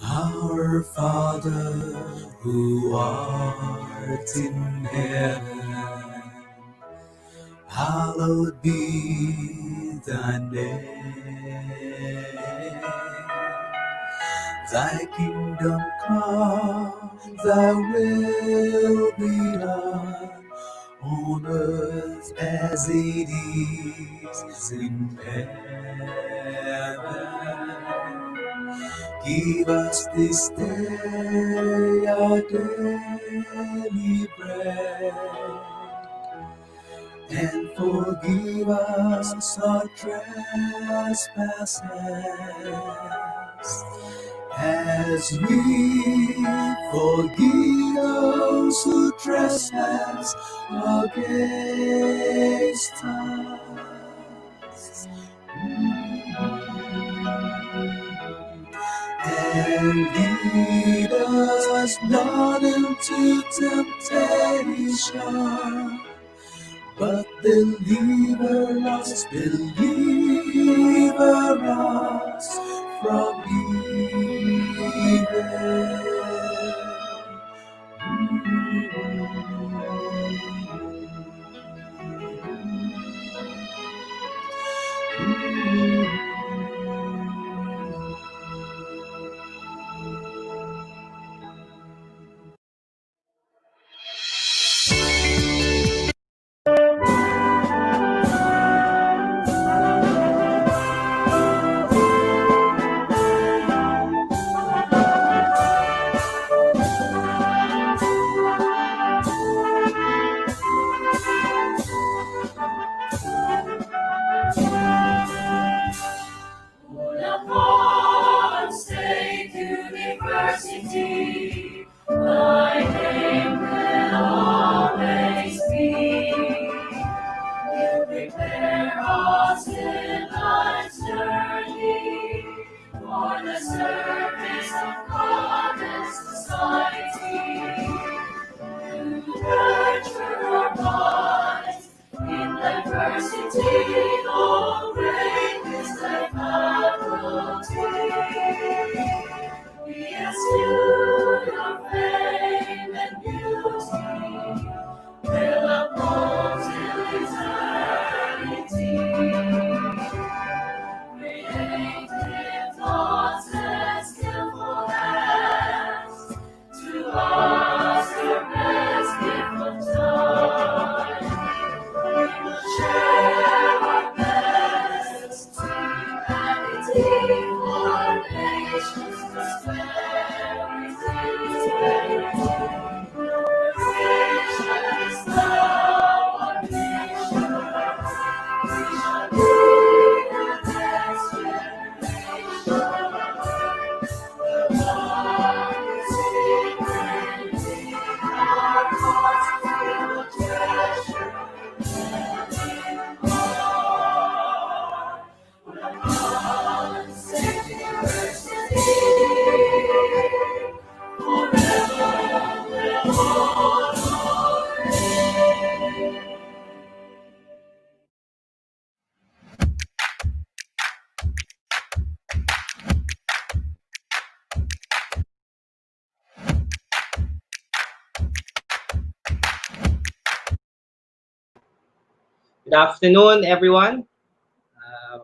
Our Father, who art in heaven, hallowed be thy name. Thy kingdom come, thy will be done, on earth as it is in heaven. Give us this day our daily bread, and forgive us our trespasses, as we forgive those who trespass against us. And lead us not into temptation, but deliver us from evil. your fame and beauty will uphold till eternity. Creative thoughts and skillful hands, to us your best gift of time. We will share our best humanity for nations' prosperity. Nations now our nation, we shall be the next generation. Good afternoon, everyone.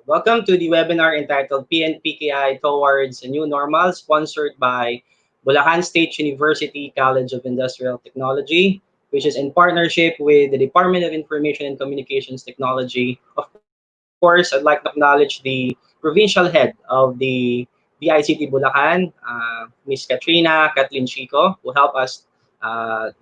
Welcome to the webinar entitled PNPKI Towards a New Normal, sponsored by Bulacan State University College of Industrial Technology, which is in partnership with the Department of Information and Communications Technology. Of course, I'd like to acknowledge the provincial head of the DICT Bulacan, Ms. Kathleen Chico, who helped us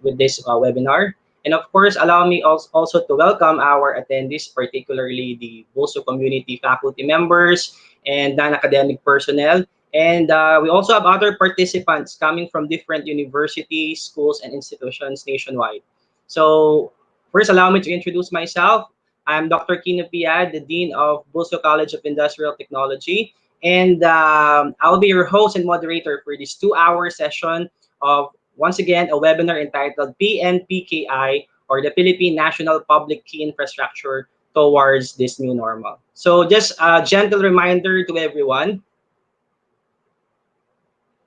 with this webinar. And of course, allow me also to welcome our attendees, particularly the BOSO community faculty members and non-academic personnel. And we also have other participants coming from different universities, schools, and institutions nationwide. So first, allow me to introduce myself. I'm Dr. Kino Piad, the Dean of BOSO College of Industrial Technology. And I'll be your host and moderator for this 2-hour session of, once again, a webinar entitled PNPKI, or the Philippine National Public Key Infrastructure Towards this New Normal. So just a gentle reminder to everyone.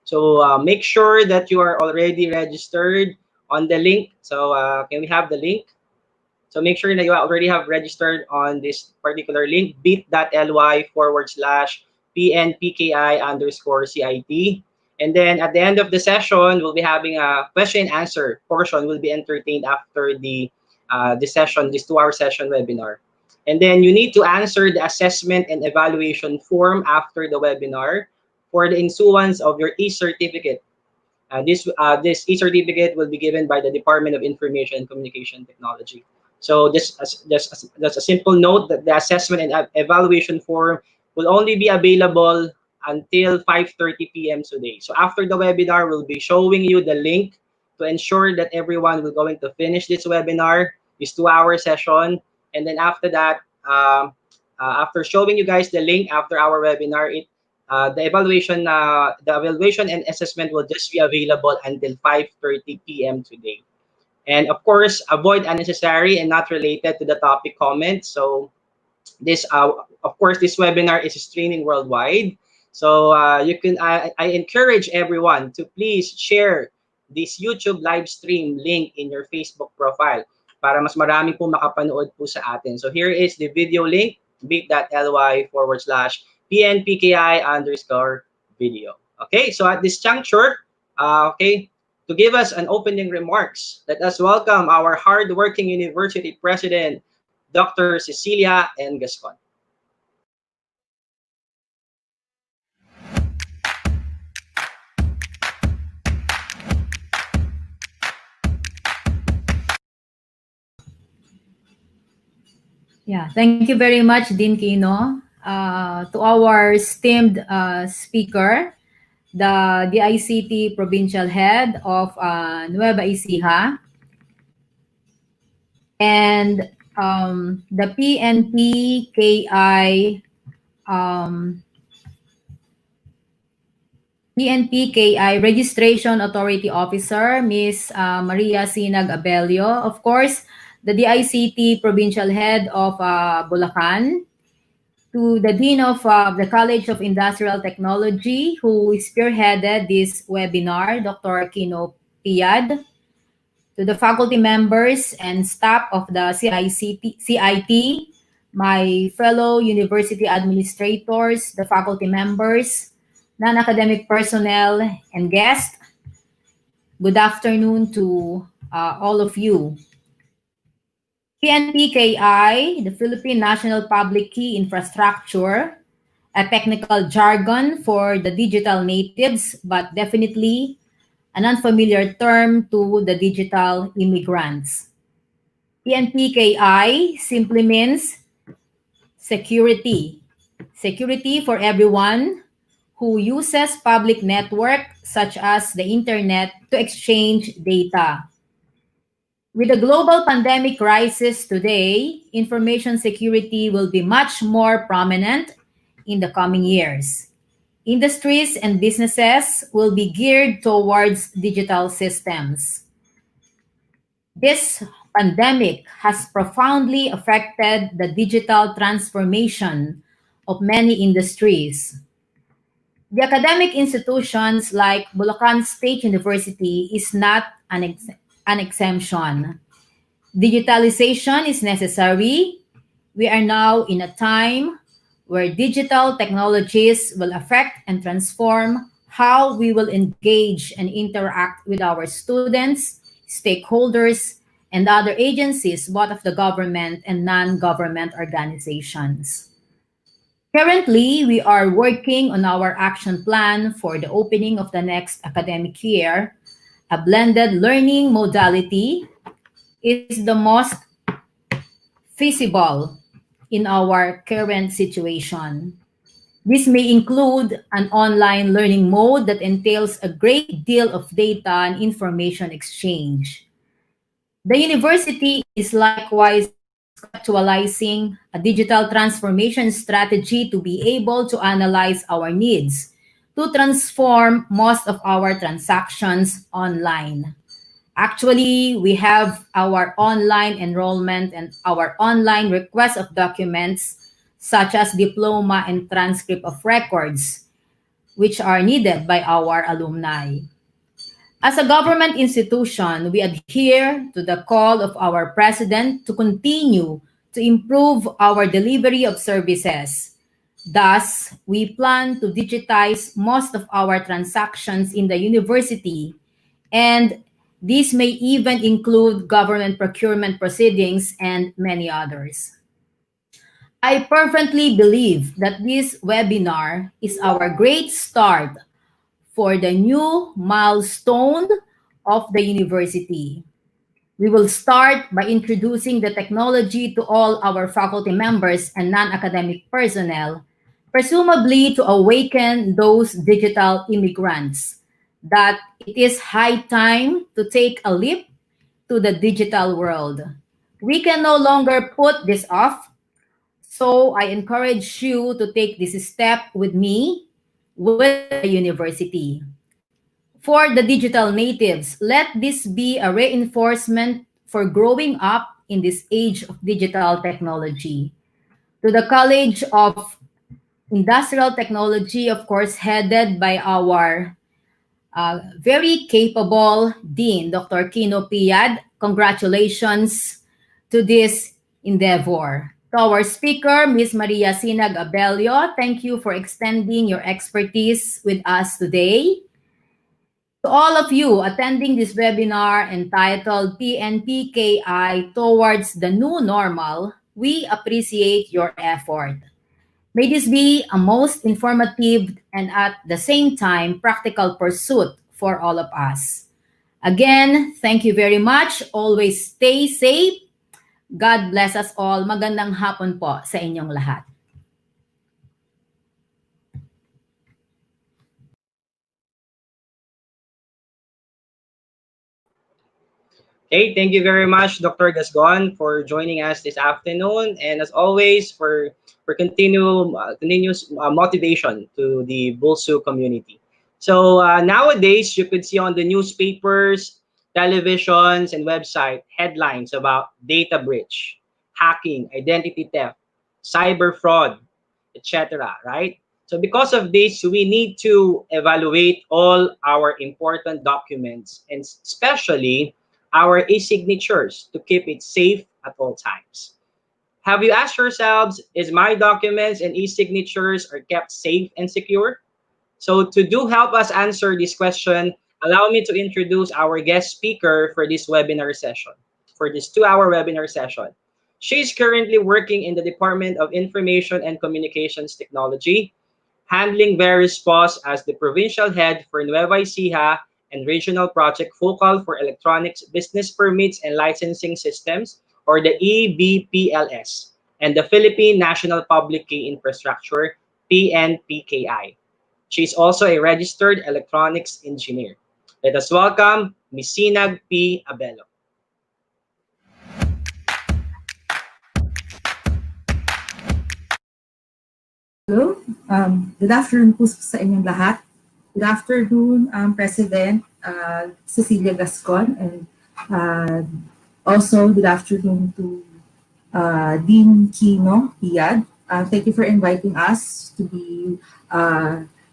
So make sure that you are already registered on the link. So can we have the link? So make sure that you already have registered on this particular link, bit.ly/PNPKI_CIT. And then at the end of the session, we'll be having a question and answer portion will be entertained after the session, this 2-hour session webinar. And then you need to answer the assessment and evaluation form after the webinar for the issuance of your e-certificate. This e-certificate will be given by the Department of Information and Communication Technology. So just a simple note that the assessment and evaluation form will only be available until 5:30 p.m. today. So after the webinar, we'll be showing you the link to ensure that everyone will going to finish this webinar, this 2-hour session. And then after that, after showing you guys the link after our webinar, the evaluation and assessment will just be available until 5:30 p.m. today. And of course, avoid unnecessary and not related to the topic comments. So this, of course, this webinar is streaming worldwide. So you can, I encourage everyone to please share this YouTube live stream link in your Facebook profile para mas marami po makapanood po sa atin. So here is the video link, bit.ly/PNPKI_video. Okay, so at this juncture, to give us an opening remarks, let us welcome our hardworking university president, Dr. Cecilia N. Gascon. Yeah, thank you very much, Dean Kino. To our esteemed speaker, the DICT Provincial Head of Nueva Ecija, and the PNPKI Registration Authority Officer, Ms. Maria Sinag Abelio. Of course, the DICT Provincial Head of Bulacan, to the Dean of the College of Industrial Technology, who spearheaded this webinar, Dr. Kino Piad, to the faculty members and staff of the CIT, my fellow university administrators, the faculty members, non-academic personnel, and guests. Good afternoon to all of you. PNPKI, the Philippine National Public Key Infrastructure, a technical jargon for the digital natives, but definitely an unfamiliar term to the digital immigrants. PNPKI simply means security. Security for everyone who uses public network such as the internet to exchange data. With the global pandemic crisis today, information security will be much more prominent in the coming years. Industries and businesses will be geared towards digital systems. This pandemic has profoundly affected the digital transformation of many industries. The academic institutions like Bulacan State University is not an exemption. Digitalization is necessary. We are now in a time where digital technologies will affect and transform how we will engage and interact with our students, stakeholders, and other agencies, both of the government and non-government organizations. Currently, we are working on our action plan for the opening of the next academic year. A blended learning modality is the most feasible in our current situation. This may include an online learning mode that entails a great deal of data and information exchange. The university is likewise conceptualizing a digital transformation strategy to be able to analyze our needs to transform most of our transactions online. Actually, we have our online enrollment and our online request of documents such as diploma and transcript of records, which are needed by our alumni. As a government institution, we adhere to the call of our president to continue to improve our delivery of services. Thus, we plan to digitize most of our transactions in the university, and this may even include government procurement proceedings and many others. I fervently believe that this webinar is our great start for the new milestone of the university. We will start by introducing the technology to all our faculty members and non-academic personnel, presumably to awaken those digital immigrants that it is high time to take a leap to the digital world. We can no longer put this off, so I encourage you to take this step with me, with the university. For the digital natives, let this be a reinforcement for growing up in this age of digital technology. To the College of Industrial Technology, of course, headed by our very capable Dean, Dr. Kino Piad, congratulations to this endeavor. To our speaker, Ms. Maria Sinag Abelio, thank you for extending your expertise with us today. To all of you attending this webinar entitled PNPKI Towards the New Normal, we appreciate your effort. May this be a most informative and at the same time practical pursuit for all of us. Again, thank you very much. Always stay safe. God bless us all. Magandang hapon po sa inyong lahat. Okay, thank you very much, Dr. Gasgon, for joining us this afternoon, and as always, for continuous motivation to the Bulsu community. So nowadays, you could see on the newspapers, televisions, and website headlines about data breach, hacking, identity theft, cyber fraud, etc. Right? So because of this, we need to evaluate all our important documents and especially our e-signatures to keep it safe at all times. Have you asked yourselves, is my documents and e-signatures are kept safe and secure? So to do help us answer this question, allow me to introduce our guest speaker for this webinar session, for this 2-hour webinar session. She's currently working in the Department of Information and Communications Technology, handling various posts as the provincial head for Nueva Ecija and regional project focal for electronics business permits and licensing systems, or the EBPLS, and the Philippine National Public Key Infrastructure, PNPKI. She's also a registered electronics engineer. Let us welcome Ms. Sinag P. Abelo. Hello, good afternoon po sa inyong lahat. Good afternoon, President Cecilia Gascon, and also good afternoon to Dean Kino Piad. Thank you for inviting us to be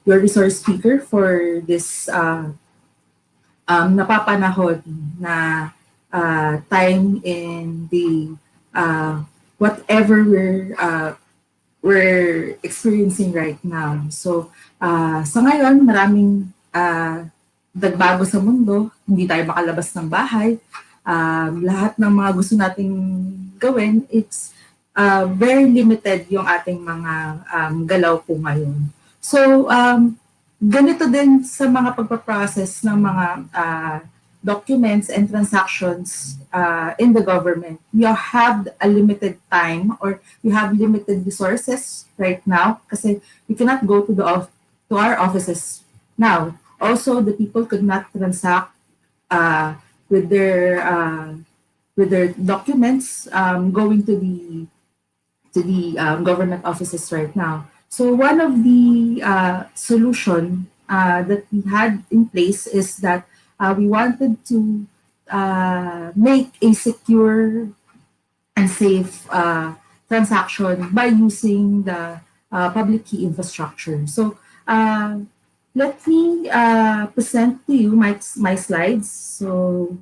your resource speaker for this napapanahon na time in the whatever we're experiencing right now. So, sa ngayon, maraming nagbago sa mundo. Hindi tayo makalabas ng bahay. Lahat ng mga gusto nating gawin, it's very limited yung ating mga galaw po ngayon. So, ganito din sa mga pagpaprocess ng mga documents and transactions in the government. You have a limited time or you have limited resources right now kasi we cannot go to our offices now. Also, the people could not transact with their documents going to the government offices right now. So one of the solution that we had in place is that we wanted to make a secure and safe transaction by using the public key infrastructure. So let me present to you my slides. So,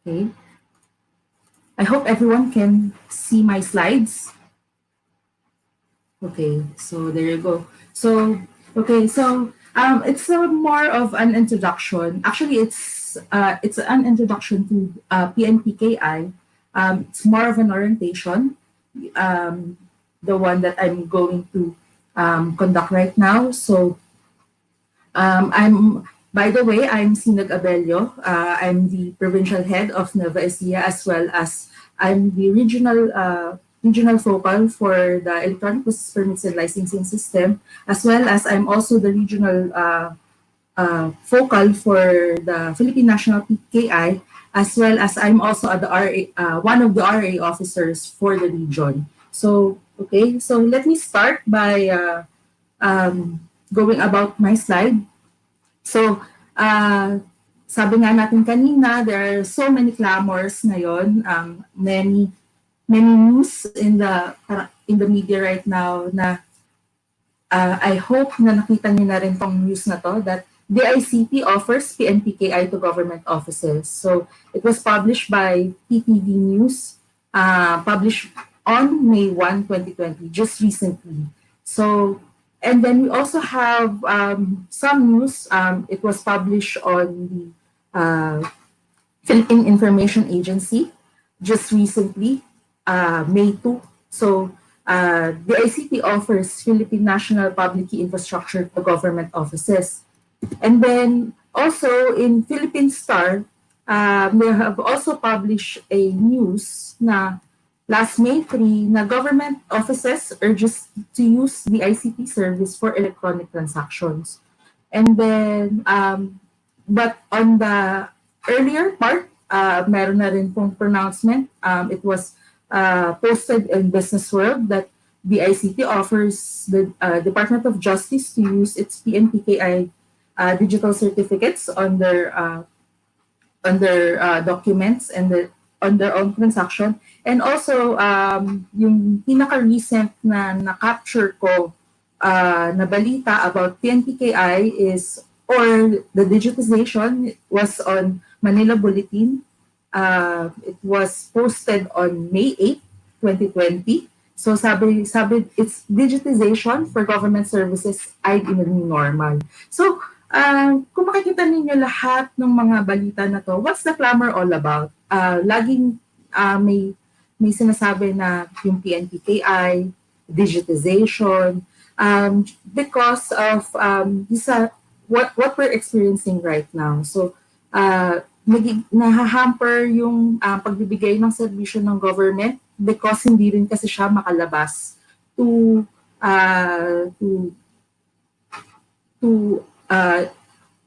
okay. I hope everyone can see my slides. Okay, so there you go. So, okay, so it's more of an introduction. Actually, it's an introduction to PNPKI. It's more of an orientation, the one that I'm going to conduct right now. So, by the way, I'm Sinag Abello. I'm the provincial head of Nueva Ecija, as well as I'm the regional focal for the electronic business permits and licensing system, as well as I'm also the regional focal for the Philippine National PKI, as well as I'm also the one of the RA officers for the region. So, okay, so let me start by going about my slide. So, sabi nga natin kanina, there are so many clamors ngayon, many news in the media right now na I hope na nakita niyo na rin tong news na to that DICT offers PNPKI to government offices. So it was published by PTV News, published on May 1, 2020, just recently. So, and then we also have some news. It was published on the Philippine Information Agency just recently, May 2. So the ICT offers Philippine National Public Key Infrastructure to government offices. And then also in Philippine Star, they have also published a news na last May 3 na government offices urges to use the ICT service for electronic transactions. And then, but on the earlier part, meron na rin pong pronouncement. It was posted in Business World that the ICT offers the Department of Justice to use its PNPKI digital certificates on their documents and on their own transaction. And also, yung pinaka-recent na na-capture ko na balita about PNPKI is, or the digitization was on Manila Bulletin. It was posted on May 8, 2020. So sabi it's digitization for government services ay in the new normal. So kung makikita ninyo lahat ng mga balita na to, what's the clamor all about? Laging may sinasabi na yung PNPKI, digitization, because of what we're experiencing right now. So nahahamper yung pagbibigay ng serbisyo ng government because hindi rin kasi siya makalabas to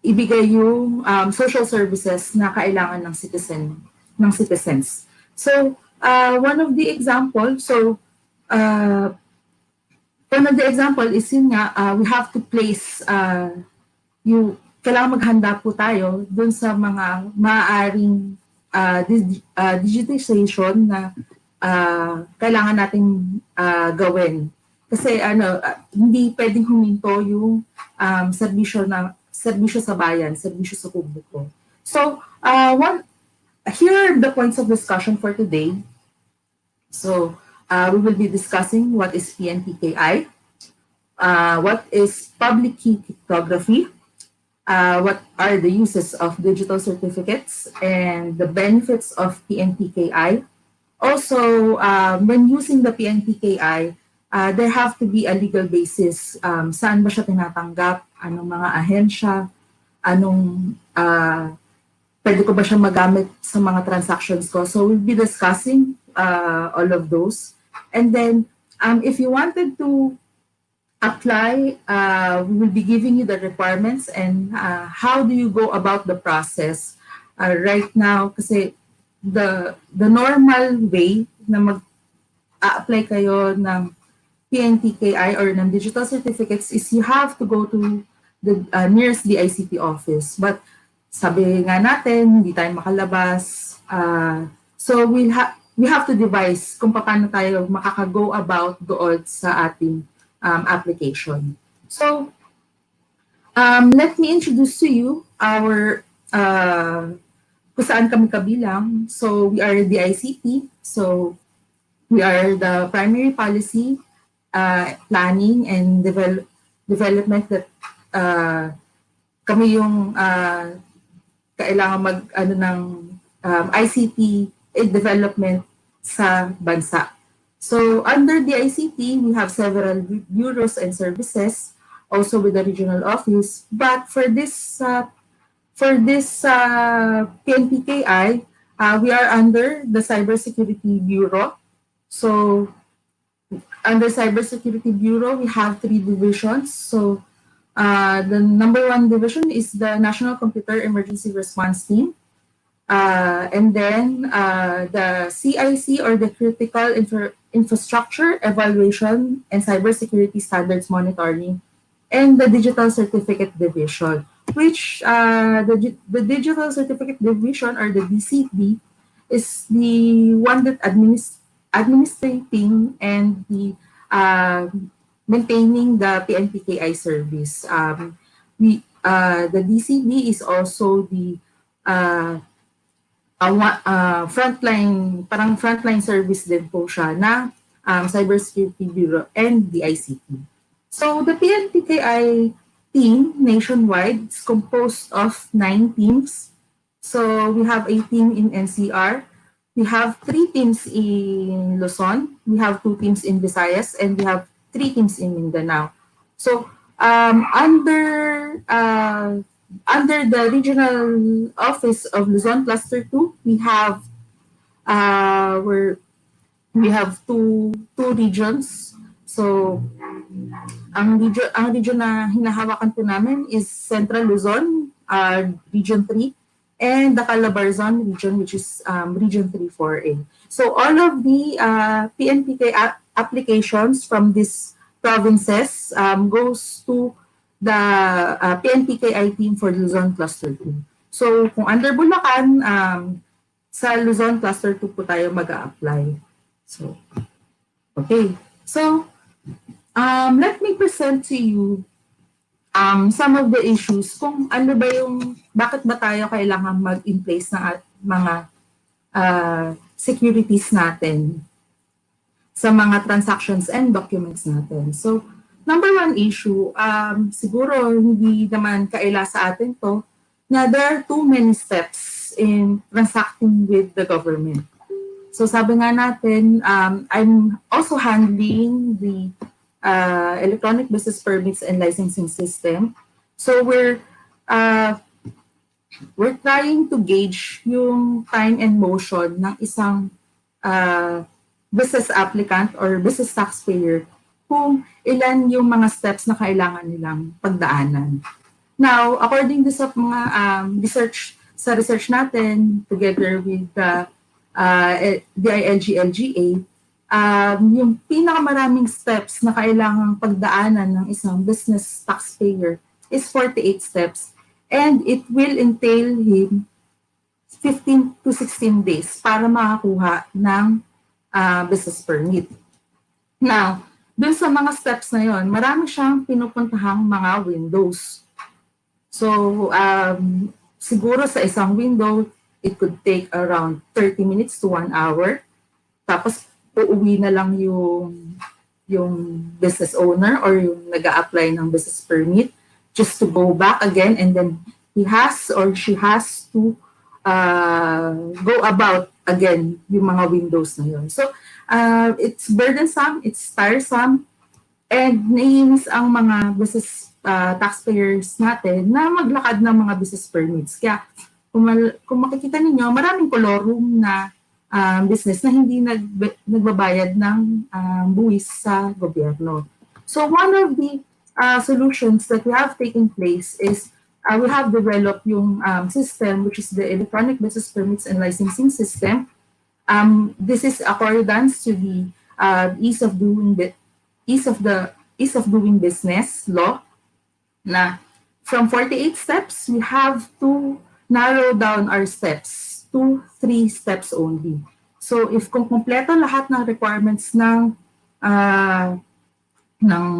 ibigay yung social services na kailangan ng citizens. So one of the example is yun nga, we have to place kailangan maghanda po tayo dun sa mga maaaring digitization na kailangan nating gawin. Kasi hindi pwedeng huminto yung serbisyo sa bayan, serbisyo sa publiko. So, here are the points of discussion for today. So, we will be discussing what is PNPKI, what is public key cryptography, what are the uses of digital certificates and the benefits of PNPKI. Also, when using the PNPKI, there have to be a legal basis. Saan ba siya tinatanggap? Anong mga ahensya? Pwede ko ba siya magamit sa mga transactions ko? So we'll be discussing all of those. And then, if you wanted to apply, we will be giving you the requirements and how do you go about the process right now. Kasi the normal way na mag-apply kayo ng PNPKI or ng digital certificates is you have to go to the nearest DICT office. But sabi nga natin, hindi tayo makalabas. So we have to devise kung paano tayo makaka-go about doon sa ating application. So let me introduce to you our kung saan kami kabilang. So we are the DICT. So we are the primary policy planning and development that kami yung kailangan ng ICT development sa bansa. So under the ICT, we have several bureaus and services, also with the regional office. But for this PNPKI, we are under the Cybersecurity Bureau. So under Cybersecurity Bureau, we have 3 divisions. So the number 1 division is the National Computer Emergency Response Team. And then the CIC, or the Critical Infrastructure Evaluation and Cybersecurity Standards Monitoring, and the Digital Certificate Division, which the Digital Certificate Division, or the DCD, is the one that administrating and the maintaining the PNPKI service. The DCD is also the frontline service din po siya na Cybersecurity Bureau and the ICT. So the PNPKI team nationwide is composed of 9 teams. So we have a team in NCR. We have 3 teams in Luzon. We have 2 teams in Visayas, and we have 3 teams in Mindanao. So under the regional office of Luzon Cluster 2, we have two regions. So ang region na hinahawakan po namin is Central Luzon, Region 3, and the Calabarzon region, which is Region 3-4A. So all of the PNPK applications from these provinces goes to the PNPKI team for Luzon Cluster 2. So kung under Bulacan, Sa Luzon, Cluster 2 po tayo mag-a-apply. So, okay. So, let me present to you some of the issues kung ano ba yung, bakit ba tayo kailangan mag-in place ng mga securities natin sa mga transactions and documents natin. So, number one issue, siguro hindi naman kaila sa atin to, na there are too many steps in transacting with the government. So sabi nga natin, I'm also handling the electronic business permits and licensing system. So we're trying to gauge yung time and motion ng isang business applicant or business taxpayer kung ilan yung mga steps na kailangan nilang pagdaanan. Now, according to sa mga research natin together with the DILG-LGA, yung pinakamaraming steps na kailangang pagdaanan ng isang business taxpayer is 48 steps, and it will entail him 15 to 16 days para makakuha ng business permit. Now, dun sa mga steps na yon, marami siyang pinupuntahang mga windows. So, siguro sa isang window, it could take around 30 minutes to 1 hour. Tapos, uuwi na lang yung business owner or yung nag-a-apply ng business permit just to go back again, and then he has or she has to go about again yung mga windows na yun. So, it's burdensome, it's tiresome, and naiinis ang mga business taxpayers natin na maglakad ng mga business permits. Kaya kung makikita ninyo, maraming kolorum na business na hindi nagbabayad ng buwis sa gobyerno. So one of the solutions that we have taken place is we have developed yung system, which is the electronic business permits and licensing system. This is accordance to the ease of doing business law. Na from 48 steps, we have to narrow down our steps to 3 steps only. So if kung kompleto lahat ng requirements ng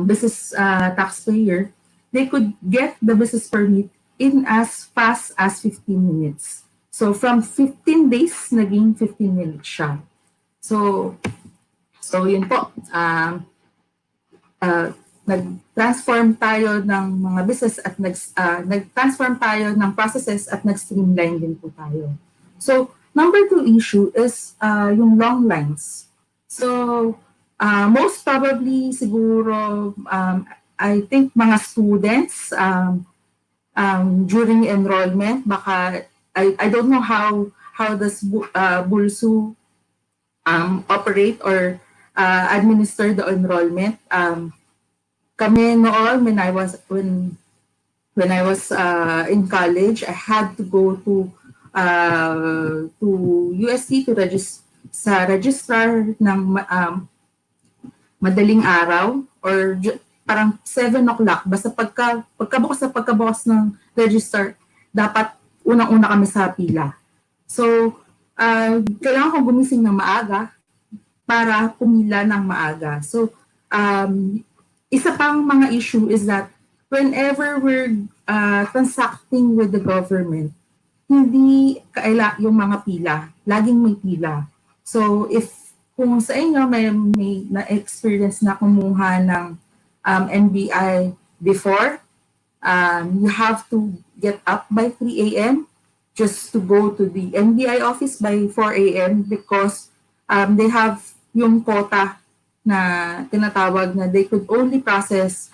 business taxpayer, they could get the business permit in as fast as 15 minutes. So from 15 days, naging 15 minutes siya. So yun po. Nag-transform tayo ng mga business at nag-transform tayo ng processes at nag-streamline din po tayo. So, number 2 issue is yung long lines. So, most probably siguro, I think mga students during enrollment, baka, I don't know how does BULSU operate or administer the enrollment. Kami noon when I was in college, I had to go to UST to sa registrar ng madaling araw or parang 7 o'clock. Basta pagkabukas ng register, dapat unang-una kami sa pila. So, kailangan kong gumising ng maaga para pumila ng maaga. So, isa pang mga issue is that whenever we're transacting with the government, hindi kaila yung mga pila. Laging may pila. So if kung sa inyo may na-experience na kumuha ng NBI before, you have to get up by 3 a.m. just to go to the NBI office by 4 a.m. because they have yung quota na tinatawag na they could only process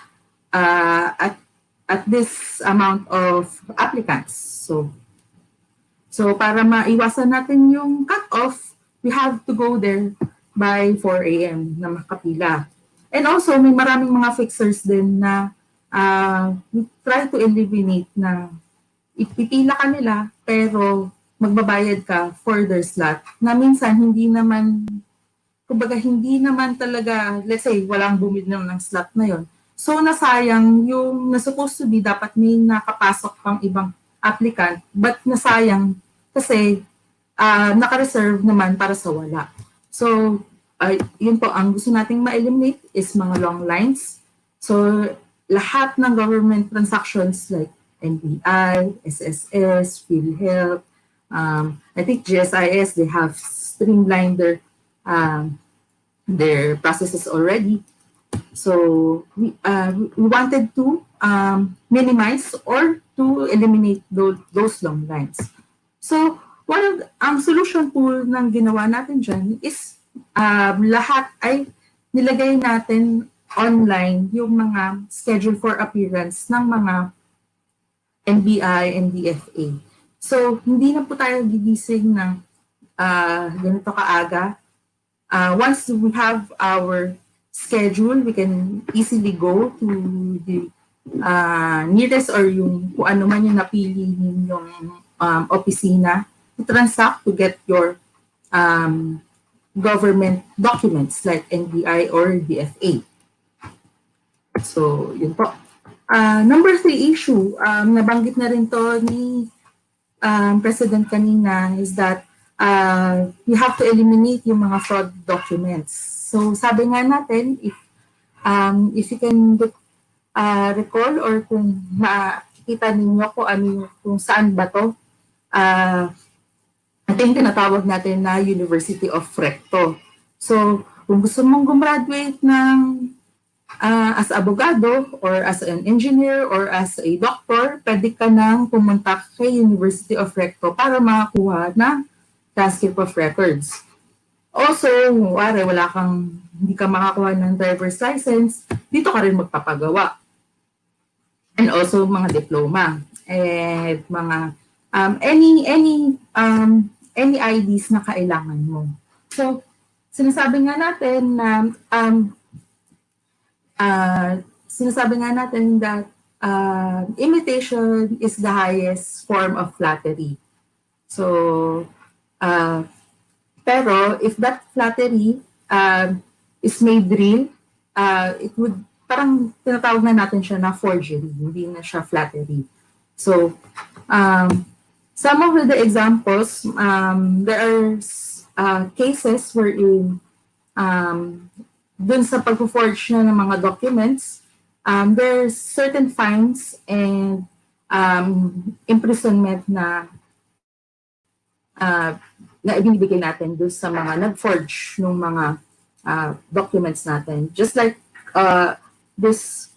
at this amount of applicants. So para maiwasan natin yung cut-off, we have to go there by 4 a.m. na makapila. And also, may maraming mga fixers din na we try to eliminate na ipipila ka nila pero magbabayad ka for their slot na minsan hindi naman talaga, let's say, walang bumili ng slot na yon. So, nasayang yung na-supposed to be, dapat may nakapasok pang ibang applicant, but nasayang kasi naka-reserve naman para sa wala. So, yun po, ang gusto nating ma-eliminate is mga long lines. So, lahat ng government transactions like NBI, SSS, PhilHealth, I think GSIS, they have streamlined their processes already. So we wanted to minimize or to eliminate those long lines. So one of ang solution po ng ginawa natin dyan is lahat ay nilagay natin online yung mga schedule for appearance ng mga NBI and DFA. So hindi na po tayo gigising ng ganito kaaga. Once we have our schedule, we can easily go to the nearest or yung kung ano man yung napili ninyong opisina to transact to get your government documents like NBI or DFA. So, yun po. Number 3 issue, nabanggit na rin to ni President kanina, is that you have to eliminate yung mga fraud documents. So, sabi nga natin, if you can recall or kung makikita ninyo kung saan ba to, ito yung tinatawag natin na University of Recto. So, kung gusto mong gumraduate ng as abogado or as an engineer or as a doctor, pwede ka nang pumunta kay University of Recto para makakuha na transcript of records. Also, hindi ka makakuha ng driver's license, dito ka rin magpapagawa. And also mga diploma and mga any IDs na kailangan mo. So, sinasabi nga natin that imitation is the highest form of flattery. So, pero if that flattery is made real, it would, parang tinatawag na natin siya na forgery, hindi na siya flattery. So, some of the examples, there are cases wherein dun sa pag-forge na ng mga documents, there's certain fines and imprisonment na ibinibigay natin dun sa mga nag-forge ng mga documents natin. Just like this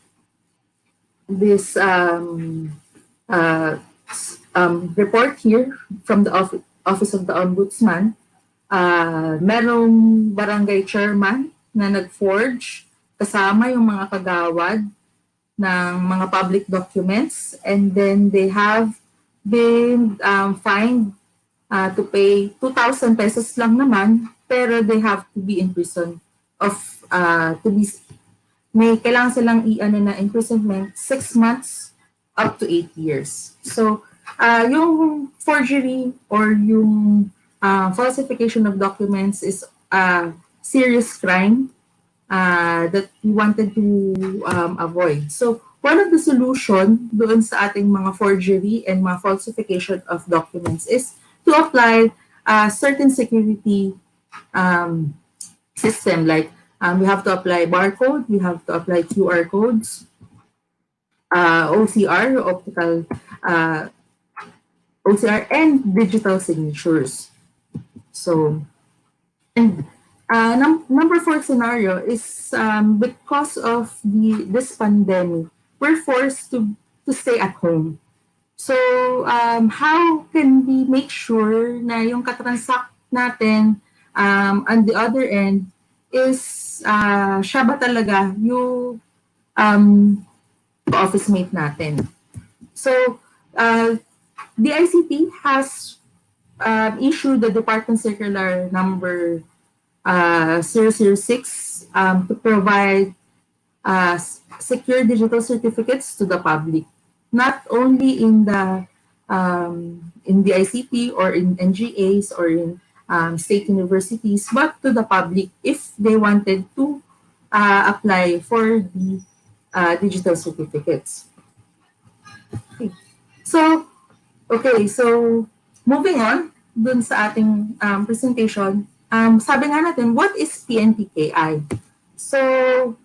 report here from the Office of the Ombudsman, merong barangay chairman na nag-forge kasama yung mga kagawad ng mga public documents, and then they have been fined to pay 2,000 pesos lang naman, pero they have to be in prison may kailangan silang na imprisonment 6 months up to 8 years. So, yung forgery or yung falsification of documents is serious crime that we wanted to avoid. So, one of the solution doon sa ating mga forgery and mga falsification of documents is to apply certain security system, like we have to apply barcode, we have to apply QR codes, OCR, OCR, and digital signatures. So, and number 4 scenario is because of this pandemic, we're forced to stay at home. So, how can we make sure na yung katransact natin on the other end is siya ba talaga yung office mate natin? So, DICT has issued the Department Circular number 006 to provide secure digital certificates to the public, not only in the ICT or in NGAs or in state universities, but to the public if they wanted to apply for the digital certificates. Okay. So moving on, dun sa ating presentation, sabi nga natin, what is PNPKI? So,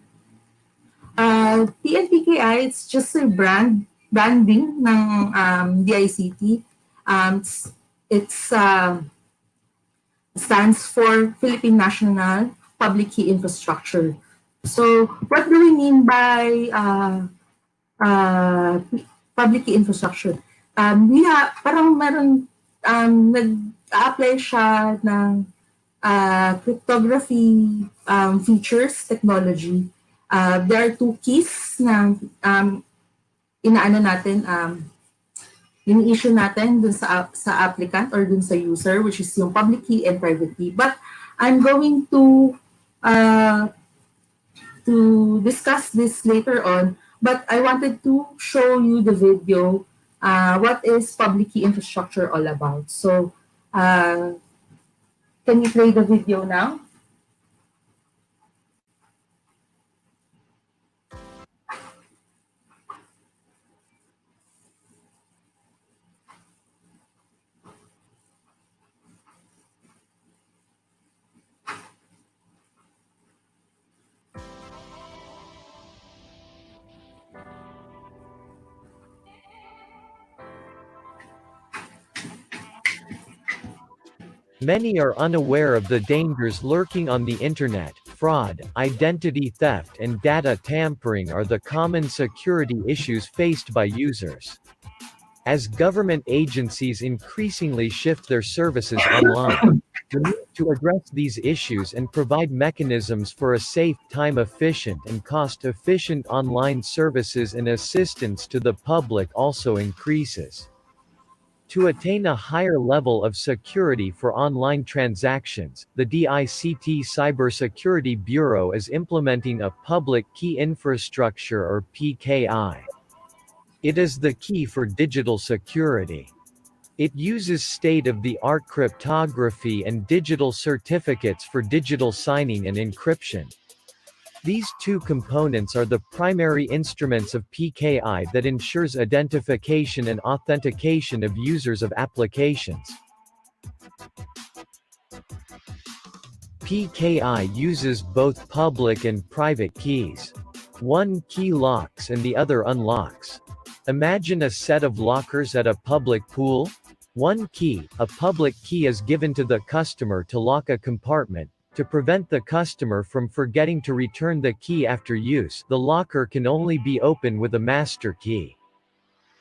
PNPKI, it's just a branding ng DICT. It's stands for Philippine National Public Key Infrastructure. So, what do we mean by public key infrastructure? Parang meron nag-apply siya ng cryptography features, technology. There are two keys na inaano natin, ini-issue natin dun sa applicant or dun sa user, which is yung public key and private key. But I'm going to discuss this later on, but I wanted to show you the video, what is public key infrastructure all about. So, can you play the video now? Many are unaware of the dangers lurking on the internet. Fraud, identity theft, and data tampering are the common security issues faced by users. As government agencies increasingly shift their services online, the need to address these issues and provide mechanisms for a safe, time-efficient, and cost-efficient online services and assistance to the public also increases. To attain a higher level of security for online transactions, the DICT Cybersecurity Bureau is implementing a Public Key Infrastructure or PKI. It is the key for digital security. It uses state-of-the-art cryptography and digital certificates for digital signing and encryption. These two components are the primary instruments of PKI that ensures identification and authentication of users of applications. PKI uses both public and private keys. One key locks and the other unlocks. Imagine a set of lockers at a public pool. One key, a public key, is given to the customer to lock a compartment. To prevent the customer from forgetting to return the key after use, the locker can only be opened with a master key.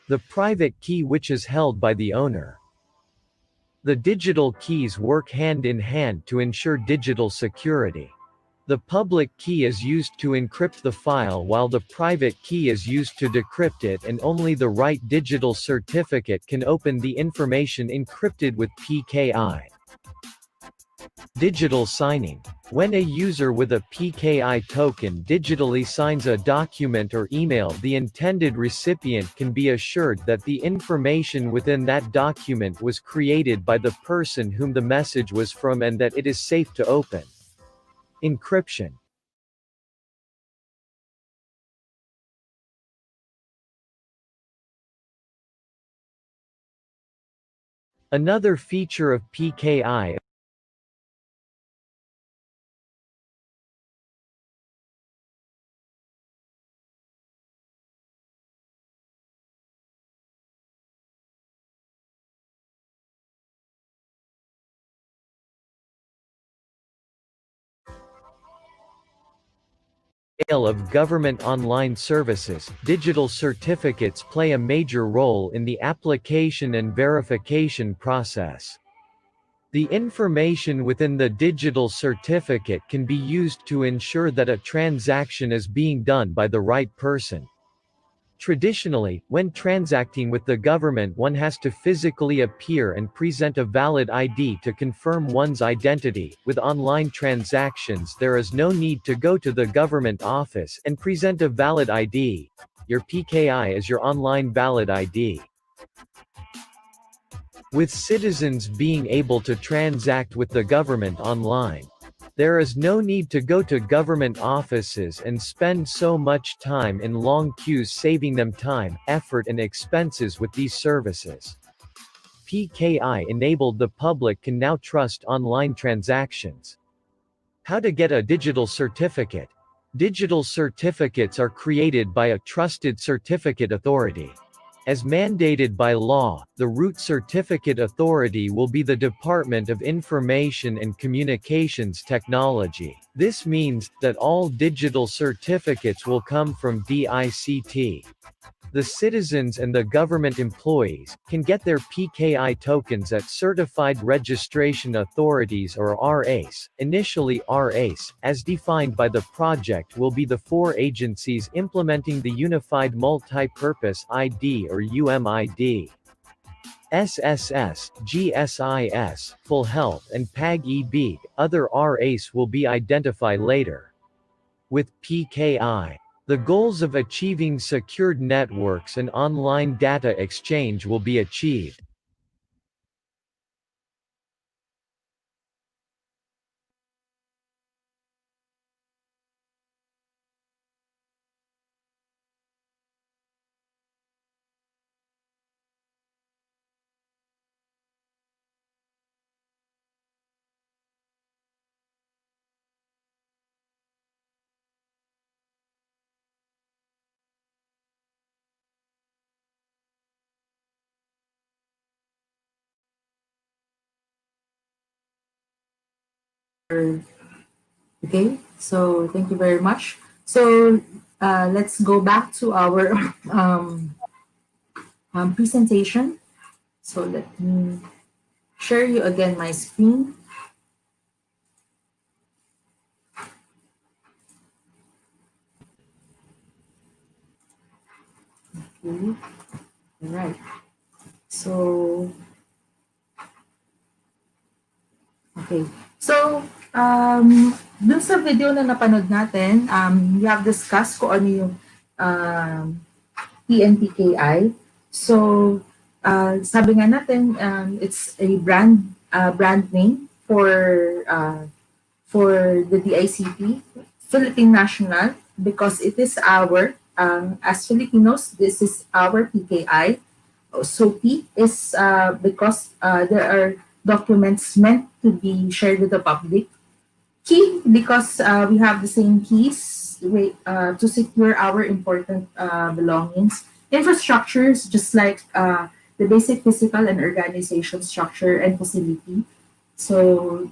The private key, which is held by the owner. The digital keys work hand in hand to ensure digital security. The public key is used to encrypt the file while the private key is used to decrypt it, and only the right digital certificate can open the information encrypted with PKI. Digital signing. When a user with a PKI token digitally signs a document or email, the intended recipient can be assured that the information within that document was created by the person whom the message was from and that it is safe to open. Encryption. Another feature of PKI of government online services. Digital certificates play a major role in the application and verification process. The information within the digital certificate can be used to ensure that a transaction is being done by the right person. Traditionally, when transacting with the government, one has to physically appear and present a valid ID to confirm one's identity. With online transactions, there is no need to go to the government office and present a valid ID. Your PKI is your online valid ID. With citizens being able to transact with the government online, there is no need to go to government offices and spend so much time in long queues, saving them time, effort, and expenses with these services. PKI enabled, the public can now trust online transactions. How to get a digital certificate. Digital certificates are created by a trusted certificate authority. As mandated by law, the root certificate authority will be the Department of Information and Communications Technology. This means that all digital certificates will come from DICT. The citizens and the government employees can get their PKI tokens at Certified Registration Authorities or RAs. Initially RAs, as defined by the project, will be the 4 agencies implementing the Unified Multi-Purpose ID or UMID. SSS, GSIS, Full Health and PAG-EB. Other RAs will be identified later. With PKI, the goals of achieving secured networks and online data exchange will be achieved. Okay, so thank you very much. So let's go back to our presentation. So let me share you again my screen. Okay. All right. So, okay. So, dun sa video na napanood natin, we have discussed kung ano yung PNPKI. So, sabi nga natin, it's a brand name for the DICT, Philippine National, because it is our, as Filipinos, this is our PKI. So P is because there are documents meant to be shared with the public. Key because we have the same keys to secure our important belongings. Infrastructures, just like the basic physical and organization structure and facility. So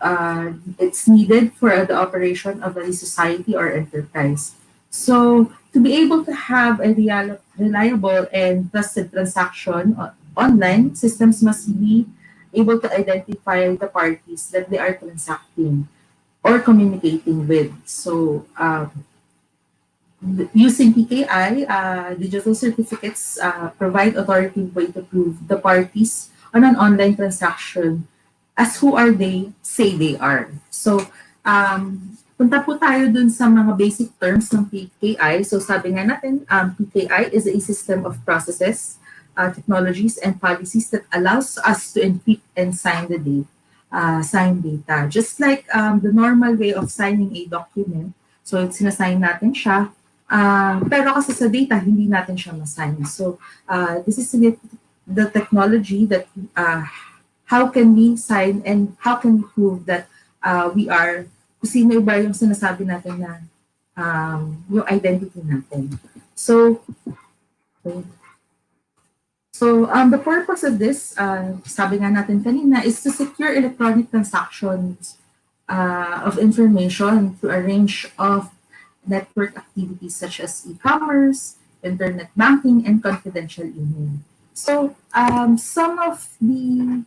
it's needed for the operation of any society or enterprise. So to be able to have a reliable and trusted transaction online, systems must be able to identify the parties that they are transacting or communicating with. So using PKI, digital certificates provide authoritative way to prove the parties on an online transaction as who are they say they are. So, punta po tayo dun sa mga basic terms ng PKI. So, sabi nga natin, PKI is a system of processes, technologies, and policies that allows us to encrypt and sign data. Just like the normal way of signing a document. So, sinasign natin siya. Pero kasi sa data, hindi natin siya masign. So, this is the technology that how can we sign and how can we prove that we are, kung sino ba yung sinasabi natin na yung identity natin. So, the purpose of this, sabi nga natin kanina, is to secure electronic transactions of information through a range of network activities such as e-commerce, internet banking, and confidential email. So, some of the,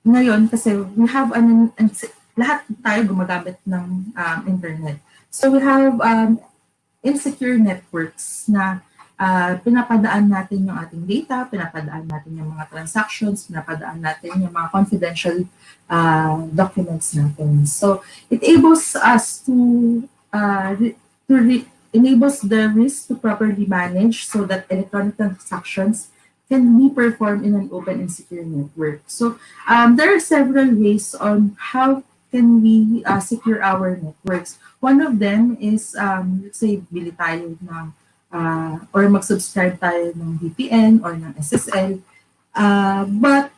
ngayon, kasi we have, lahat tayo gumagamit ng internet. So, we have insecure networks na pinapadaan natin yung ating data, pinapadaan natin yung mga transactions, pinapadaan natin yung mga confidential documents natin. So, it enables us enables the risk to properly manage so that electronic transactions can be performed in an open and secure network. So there are several ways on how can we secure our networks. One of them is, let's say, bili tayo ng, or mag-subscribe tayo ng VPN or ng SSL. But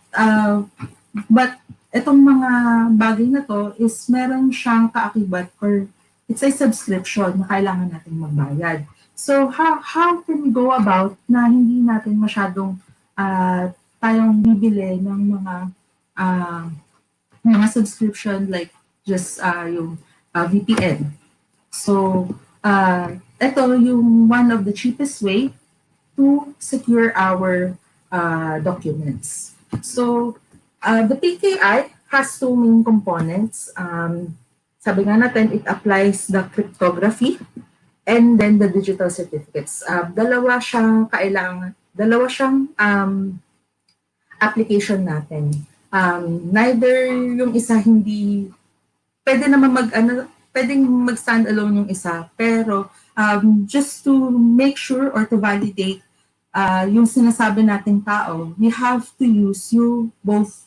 itong mga bagay na to is meron siyang kaakibat or it's a subscription na kailangan natin magbayad. So how can we go about na hindi natin masyadong tayong bibili ng mga subscription like just yung VPN. So ito yung one of the cheapest way to secure our documents. So the PKI has two main components. Sabi nga natin, it applies the cryptography and then the digital certificates. Dalawa siyang application natin. Neither yung isa hindi, pwedeng mag-stand alone yung isa, pero just to make sure or to validate yung sinasabi nating tao, we have to use both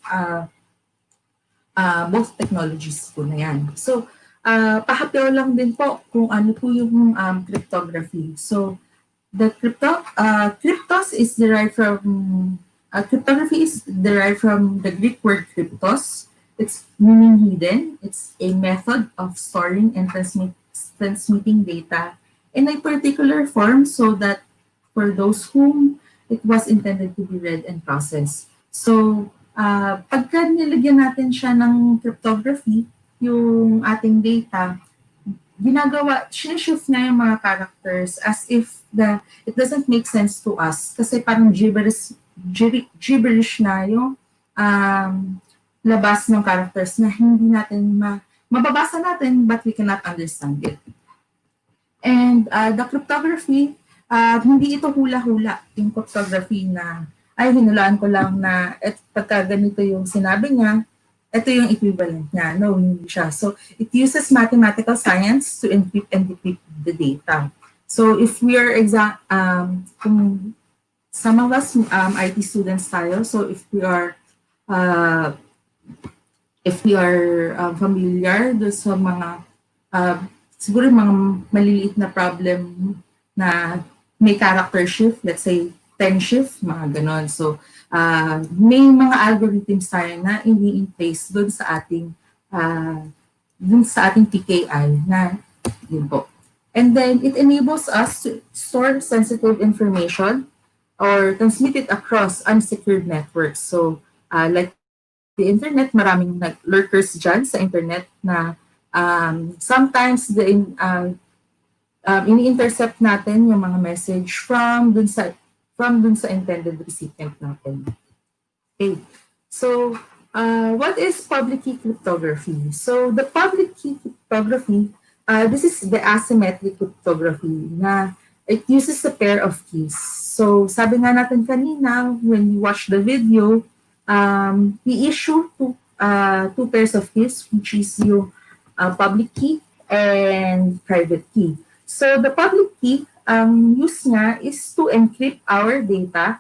technologies po na yan. So, pahapyaw lang din po kung ano po yung cryptography. So, the cryptos is derived from, cryptography is derived from the Greek word cryptos. It's meaning hidden. It's a method of storing and transmitting data in a particular form so that for those whom it was intended to be read and processed. So, pagka nilagyan natin siya ng cryptography, yung ating data, shift niya yung mga characters as if it doesn't make sense to us. Kasi parang gibberish na yung labas ng characters na hindi natin mababasa natin but we cannot understand it. And the cryptography, hindi ito hula-hula yung cryptography na hinulaan ko lang na pagka ganito yung sinabi niya, ito yung equivalent niya. No, hindi siya. So, it uses mathematical science to encrypt and decrypt the data. So, if we are kung some of us IT students tayo, so if we are familiar do sa mga siguro mga maliliit na problem na may character shift, let's say 10 shift, mga ganon. So, may mga algorithms tayo na in place doon sa ating PKI na yun po. And then, it enables us to store sensitive information or transmit it across unsecured networks. So, like the internet, maraming lurkers dyan sa internet na sometimes ini-intercept natin yung mga message from dun sa intended recipient natin. Okay. So, what is public key cryptography? So, the public key cryptography, this is the asymmetric cryptography na it uses a pair of keys. So, sabi nga natin kanina, when you watch the video, we issue two pairs of keys, which is yung public key and private key. So the public key, use nga is to encrypt our data.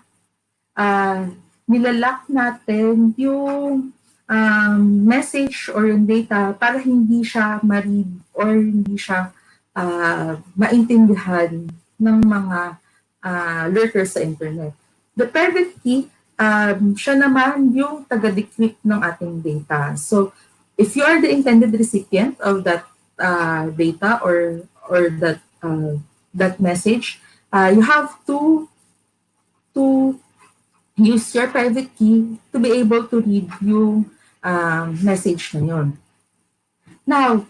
Nilalock natin yung message or yung data para hindi siya ma-read or hindi siya maintindihan ng mga lurkers sa internet. The private key, siya naman yung taga-decrypt ng ating data. So if you are the intended recipient of that data or that message, you have to use your private key to be able to read yung message na yun. Now,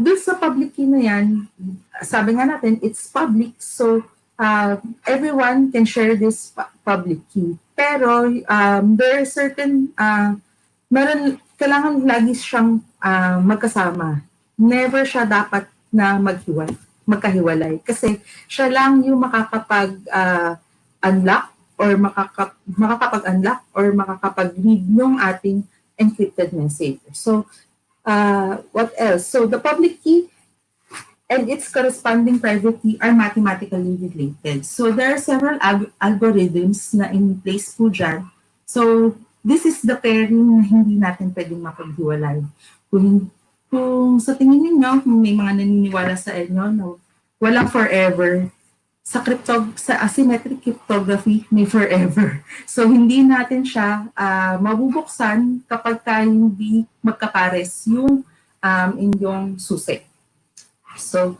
dun sa public key na yan, sabi nga natin, it's public, so everyone can share this public key. Pero there are certain, kailangan lagi siyang magkasama. Never siya dapat na magkahiwalay. Kasi siya lang yung makakapag-unlock or makakapag-unlock or makakapag-read ng ating encrypted message. So, what else? So, the public key and its corresponding private key are mathematically related. So, there are several algorithms na in place po dyan. So, this is the pairing na hindi natin pwedeng mapaghiwalay. Kung sa tingin ninyo, may mga naniniwala sa inyo na walang forever sa asymmetric cryptography may forever. So hindi natin siya mabubuksan kapag hindi magkapares yung inyong susi. So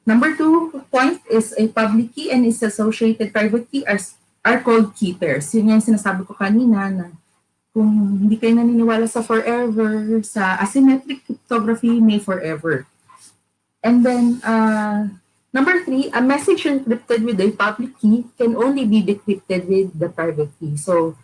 number 2 point is a public key and its associated private key are called key pairs. Yun yung sinasabi ko kanina na kung hindi kayo naniniwala sa forever, sa asymmetric cryptography may forever. And then number 3, a message encrypted with a public key can only be decrypted with the private key. So,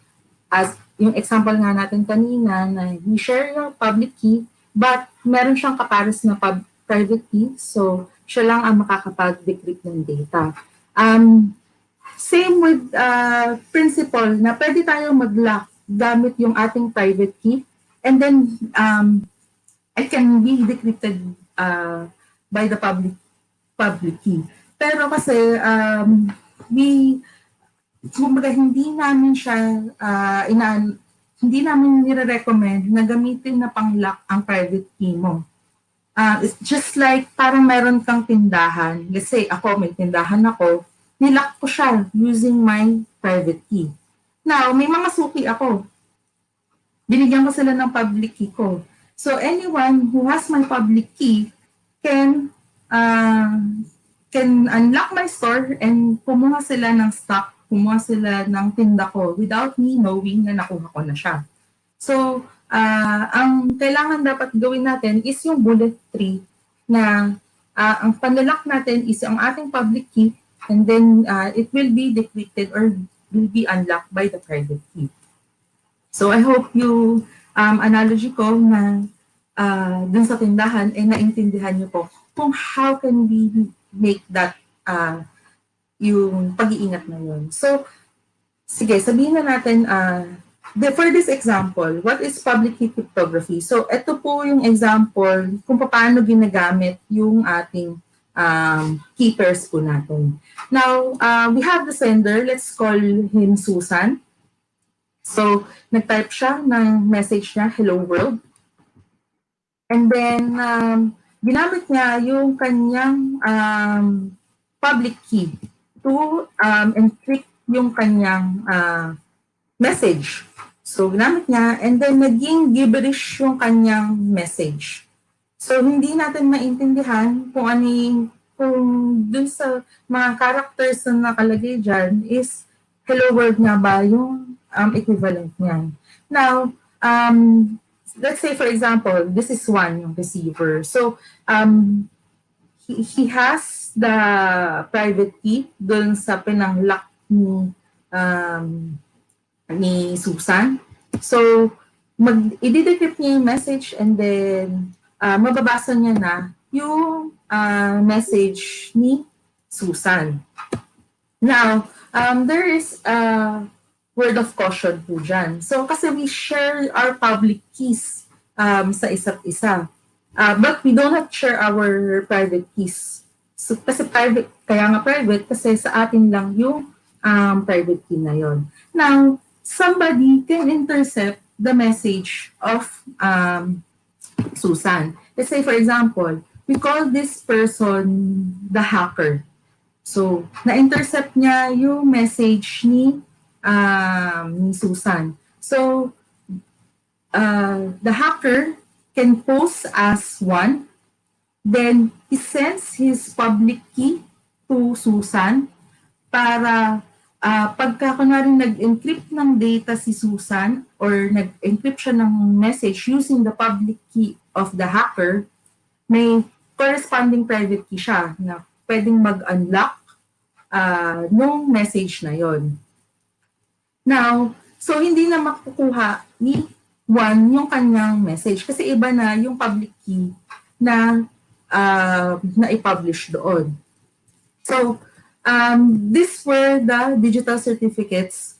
as yung example nga natin kanina, na we share your public key, but meron siyang kapares na private key, so siya lang ang makakapag-decrypt ng data. Same with principle na pwede tayo mag-lock gamit yung ating private key, and then it can be decrypted by the public key. Pero kasi kumbaga hindi namin siya hindi namin nire-recommend na gamitin na pang-lock ang private key mo. It's just like parang meron kang tindahan. Let's say ako, may tindahan ako, nilock ko siya using my private key. Now, may mga suki ako. Binigyan ko sila ng public key ko. So anyone who has my public key can unlock my store and kumuha sila ng stock, kumuha sila ng tinda ko without me knowing na nakuha ko na siya. So, ang kailangan dapat gawin natin is yung bullet tree na ang panlock natin is ang ating public key, and then it will be decrypted or will be unlocked by the private key. So I hope you analogy ko na dun sa tindahan ay naintindihan niyo po kung how can we make that yung pag-iingat na yun. So sige, sabihin na natin for this example, what is public key cryptography? So ito po yung example kung paano ginagamit yung ating key pairs po natin. Now, we have the sender. Let's call him Susan. So, nag-type siya ng message niya, hello world. And then, ginamit niya yung kanyang public key to encrypt yung kanyang message. So, ginamit niya, and then naging gibberish yung kanyang message. So, hindi natin maintindihan kung ano yung, kung dun sa mga characters na nakalagay dyan is hello world nga ba yung equivalent niya. Now, let's say for example, this is one yung receiver. So, he has the private key dun sa pinang-lock ni Susan. So, i-decrypt niya yung message, and then mababasa niya na yung message ni Susan. Now, there is a word of caution po dyan. So, kasi we share our public keys sa isa't isa. But we do not share our private keys. So, kasi private, kaya nga private, kasi sa atin lang yung private key na yon. Now, somebody can intercept the message of Susan. Let's say, for example, we call this person the hacker. So, na-intercept niya yung message ni Susan. So, the hacker can pose as one, then he sends his public key to Susan para pagka kunwari nag-encrypt ng data si Susan or nag-encrypt siya ng message using the public key of the hacker, may corresponding private key siya na pwedeng mag-unlock nung message na yon. Now, so hindi na makukuha ni one yung kanyang message kasi iba na yung public key na i-publish doon. So, these were the digital certificates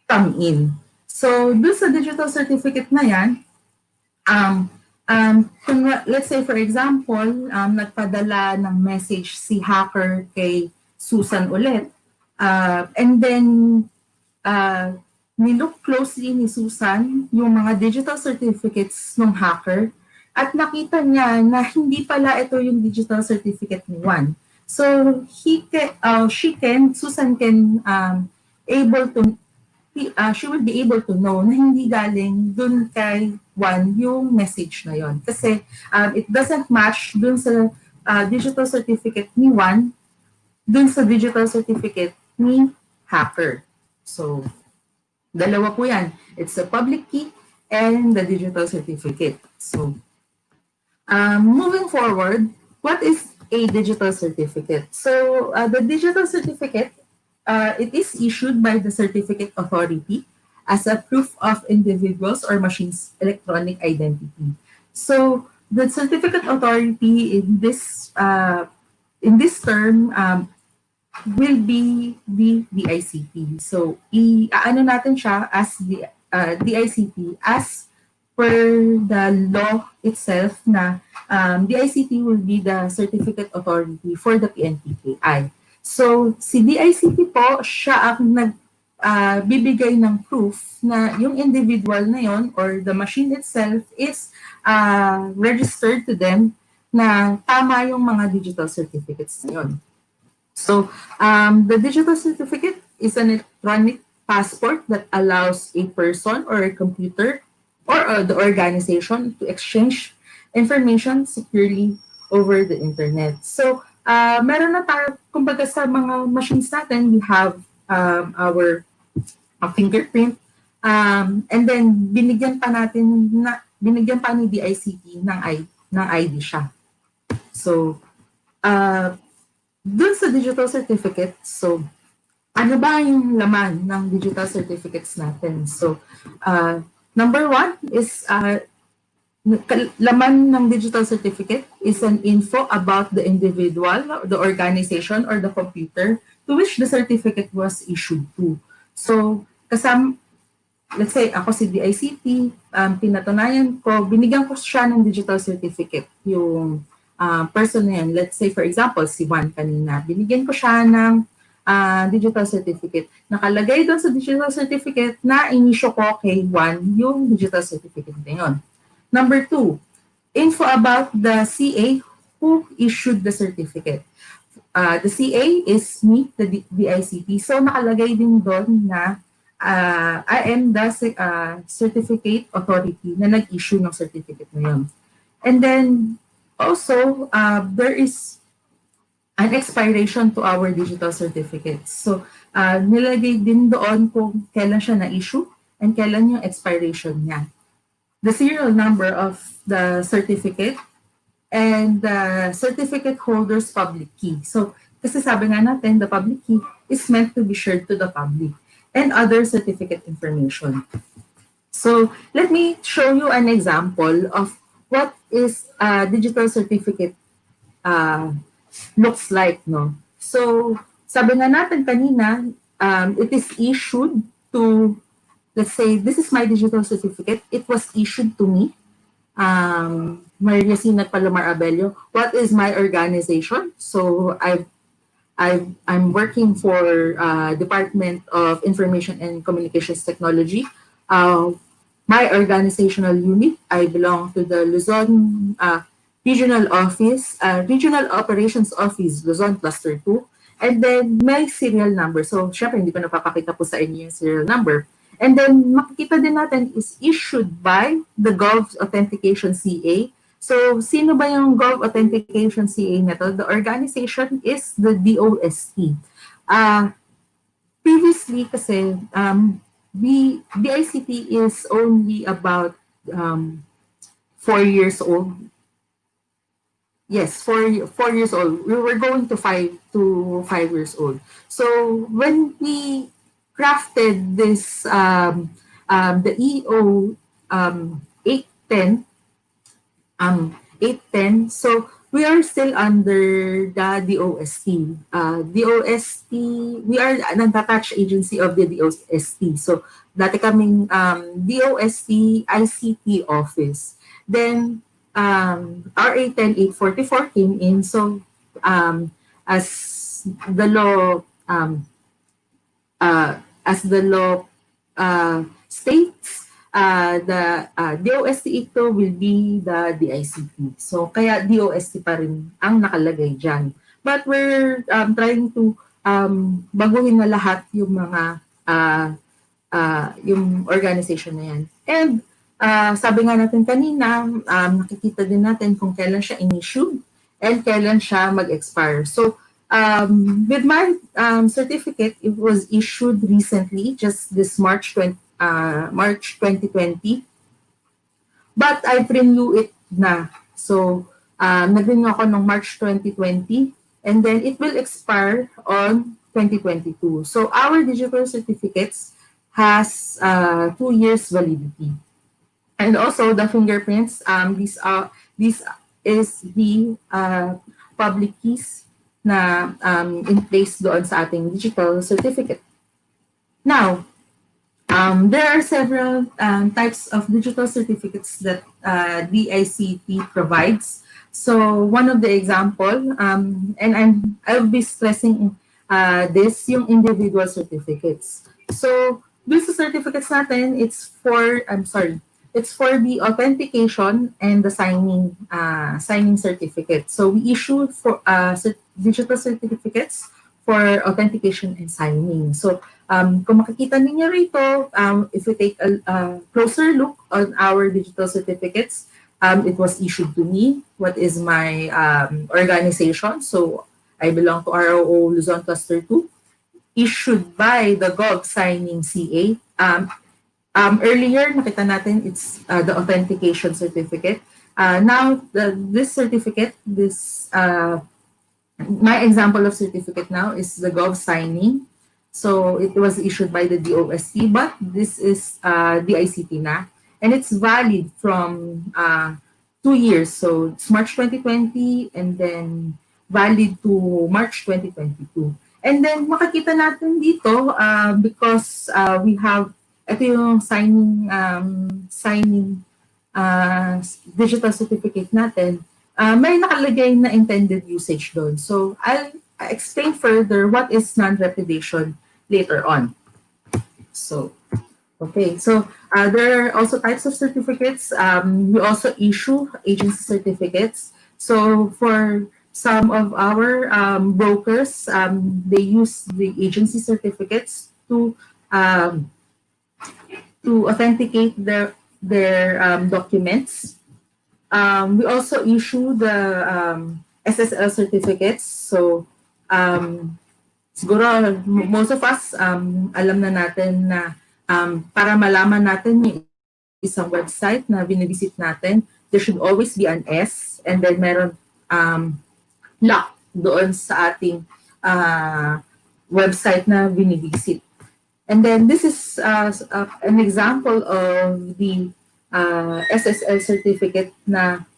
come in. So, doon sa digital certificate na yan, let's say for example, nagpadala ng message si hacker kay Susan ulit. And then, nilook closely ni Susan yung mga digital certificates ng hacker at nakita niya na hindi pala ito yung digital certificate ni Juan. So Susan can able to she would be able to know na hindi galing dun kay Juan yung message na yon. Kasi it doesn't match dun sa digital certificate ni Juan, dun sa digital certificate ni hacker. So, dalawa po yan. It's the public key and the digital certificate. So, moving forward, what is a digital certificate? So, the digital certificate, it is issued by the certificate authority as a proof of individuals or machines' electronic identity. So, the certificate authority in this term will be the DICT. So, ano natin siya as the DICT as per the law itself na DICT will be the certificate authority for the PNPKI. So, si DICT po, siya ang bibigay ng proof na yung individual na yon or the machine itself is registered to them na tama yung mga digital certificates na yon. So, the digital certificate is an electronic passport that allows a person or a computer or the organization to exchange information securely over the internet. So, meron na tayo, kumbaga sa mga machines natin, we have our fingerprint, and then binigyan pa ni DICT ng ID siya. So, dun sa digital certificate, so, ano ba yung laman ng digital certificates natin? So, number one is, laman ng digital certificate is an info about the individual, the organization, or the computer to which the certificate was issued to. So, let's say, ako si DICT, pinatunayan ko, binigyan ko siya ng digital certificate, yung person na yan. Let's say, for example, si Juan kanina. Binigyan ko siya ng digital certificate. Nakalagay doon sa digital certificate na inisyo ko kay Juan yung digital certificate na yun. Number two, info about the CA who issued the certificate. The CA is me, the DICT. So, nakalagay din doon na I am the certificate authority na nag-issue ng certificate na yun. And then, also, there is an expiration to our digital certificates. So, nilagay din doon kung kailan siya na-issue and kailan yung expiration niya. The serial number of the certificate and the certificate holder's public key. So, kasi sabi nga natin, the public key is meant to be shared to the public and other certificate information. So, let me show you an example of what is a digital certificate looks like, no? So, sabi nga natin kanina, it is issued to, let's say, this is my digital certificate. It was issued to me, Maria Sinat Palomar Abello. What is my organization? So, I'm working for Department of Information and Communications Technology. My organizational unit, I belong to the Luzon Regional Office, Regional Operations Office, Luzon Cluster 2. And then may serial number. So, syempre, hindi ko napapakita po sa inyo yung serial number. And then, makikita din natin is issued by the Gov Authentication CA. So, sino ba yung Gov Authentication CA na to? The organization is the DOST. Previously, kasi, the ICT is only about 4 years old. Yes, 4 years old. We were going to 5 years old. So when we crafted this, the EO 810, so we are still under the DOST. DOST, we are an attached agency of the DOST. So dati kaming DOST ICT office. Then RA 10844 came in. So as the law states, the DOST ito will be the DICT. So kaya DOST pa rin ang nakalagay dyan. But we're trying to baguhin na lahat yung mga yung organization na yan. And sabi nga natin kanina, nakikita din natin kung kailan siya in-issue and kailan siya mag-expire. So, with my certificate, it was issued recently, just this March 2020. But I've renewed it na. So, nag-renew ako noong March 2020 and then it will expire on 2022. So, our digital certificates has 2 years validity. And also the fingerprints, these is the public keys na in place doon sa ating digital certificate. Now, there are several types of digital certificates that DICT provides. So one of the example, and I'll be stressing this, yung individual certificates. So these certificates natin, it's for the authentication and the signing certificate. So we issue for digital certificates for authentication and signing. So kung makikita ninyo rito, if we take a closer look on our digital certificates, it was issued to me. What is my organization? So I belong to ROO Luzon Cluster 2, issued by the Gov Signing CA. Earlier, nakita natin it's the authentication certificate. Now, this certificate, my example of certificate now is the Gov Signing. So it was issued by the DOST, but this is DICT na. And it's valid from 2 years. So it's March 2020 and then valid to March 2022. And then makikita natin dito because we have ito yung signing digital certificate natin, may nakalagay na intended usage doon. So I'll explain further what is non-repudiation later on. So, okay. So there are also types of certificates. We also issue agency certificates. So for some of our brokers, they use the agency certificates to authenticate their documents. We also issue the SSL certificates. So, siguro most of us alam na natin na para malaman natin yung isang website na binivisit natin, there should always be an S and then meron lock doon sa ating website na binivisit. And then this is an example of the SSL certificate na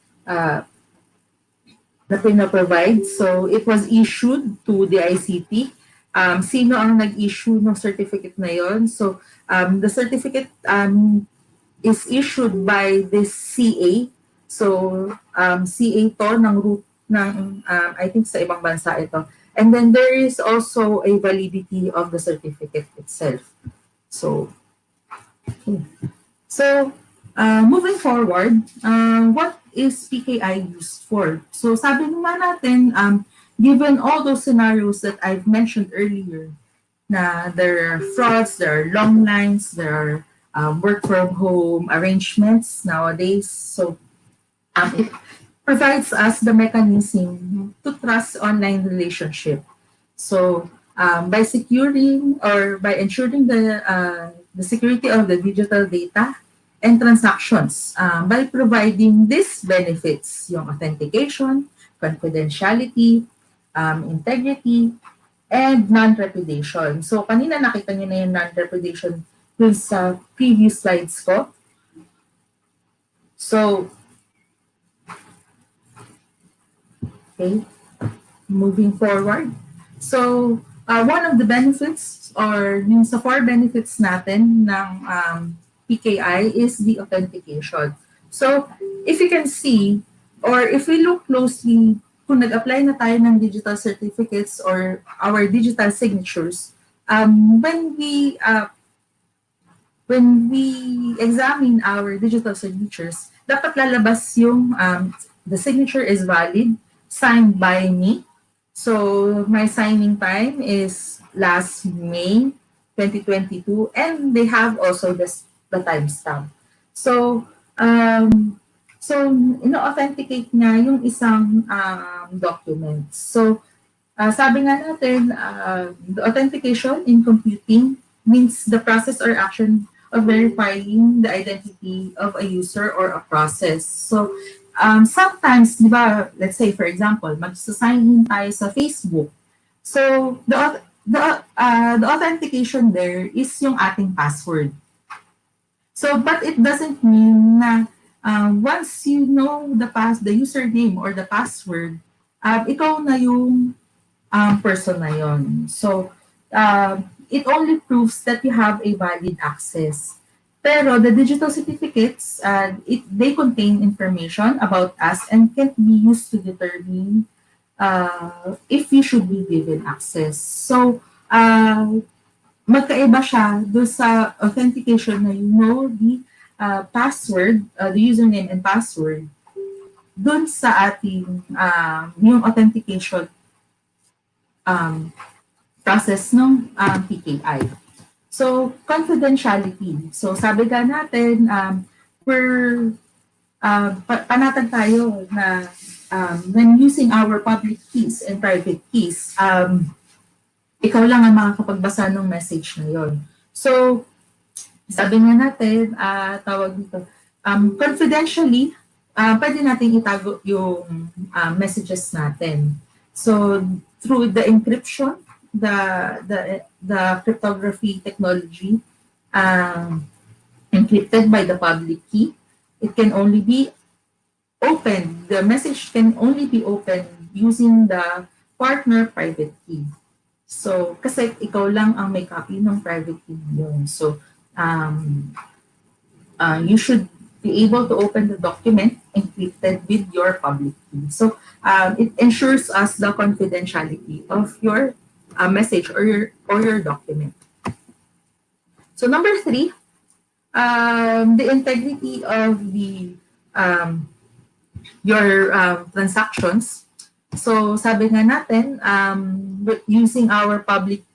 pina-provide. So it was issued to the ICT. Sino ang nag-issue ng certificate na yon? So the certificate is issued by this CA. So CA to ng root ng I think sa ibang bansa ito. And then there is also a validity of the certificate itself. So, moving forward, what is PKI used for? So sabi naman natin, given all those scenarios that I've mentioned earlier, na there are frauds, there are long lines, there are work from home arrangements nowadays. So it provides us the mechanism to trust online relationship. So by securing or by ensuring the security of the digital data and transactions, by providing these benefits, yung authentication, confidentiality, integrity, and non-repudiation. So kanina nakita niyo na yung non-repudiation dun sa previous slides ko. So, okay, moving forward. So, one of the benefits or yung sa 4 benefits natin ng PKI is the authentication. So, if you can see, or if we look closely, kung nag-apply na tayo ng digital certificates or our digital signatures, when we examine our digital signatures, dapat lalabas yung the signature is valid, signed by me. So my signing time is last May 2022, and they have also the timestamp. So, ino-authenticate niya yung isang document. So, sabi nga natin, the authentication in computing means the process or action of verifying the identity of a user or a process. So, sometimes, di ba, let's say, for example, mag-sign in tayo sa Facebook. So, the authentication there is yung ating password. So, but it doesn't mean na once you know the username or the password, ikaw na yung person na yon. So, it only proves that you have a valid access. Pero the digital certificates, they contain information about us and can be used to determine if you should be given access. So, magkaiba siya doon sa authentication na you know the password, the username and password, doon sa ating yung authentication process ng PKI. So, confidentiality. So, sabi ka natin, panatag tayo na when using our public keys and private keys, ikaw lang ang makakapagbasa ng message na yon. So, sabi nga natin, tawag dito, confidentially, pwede natin itago yung messages natin. So, through the encryption, the cryptography technology encrypted by the public key, it can only be opened. The message can only be opened using the partner private key. So, kasi ikaw lang ang may copy ng private key yun. So, you should be able to open the document encrypted with your public key. So, it ensures us the confidentiality of your message or your document. So, number 3, the integrity of your transactions. So, sabi nga natin, using our public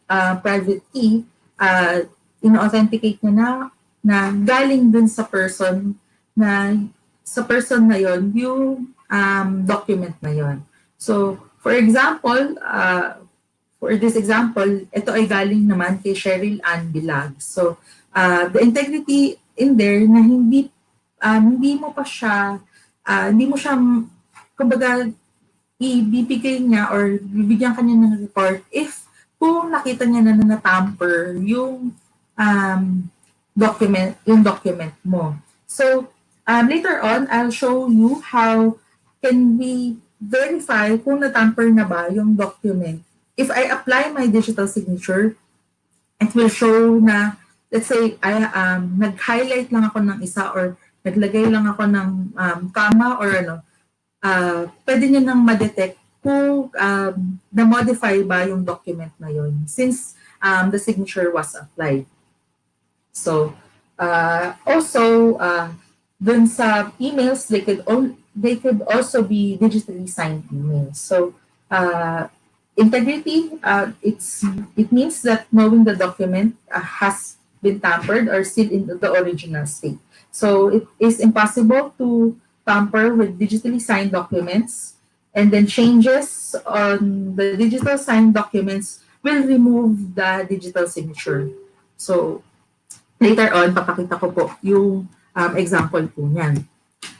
private key, ino-authenticate na galing dun sa person na yon yung document na yon. So, for example, for this example, ito ay galing naman kay Cheryl Ann Bilag. So, the integrity in there na hindi mo siya, kumbaga, ibibigay niya or bibigyan kanya ng report if kung nakita niya na na-tamper yung document mo. So, later on, I'll show you how can we verify kung na-tamper na ba yung document. If I apply my digital signature, it will show na, let's say, nag-highlight lang ako ng isa or naglagay lang ako ng comma or pwede nyo nang ma-detect kung na-modify ba yung document na yun since the signature was applied. So, also, dun sa emails, they could also be digitally signed emails. So, integrity, it means that knowing the document has been tampered or still in the original state. So, it is impossible to tamper with digitally signed documents, and then changes on the digital signed documents will remove the digital signature. So, later on, papakita ko po yung example po niyan.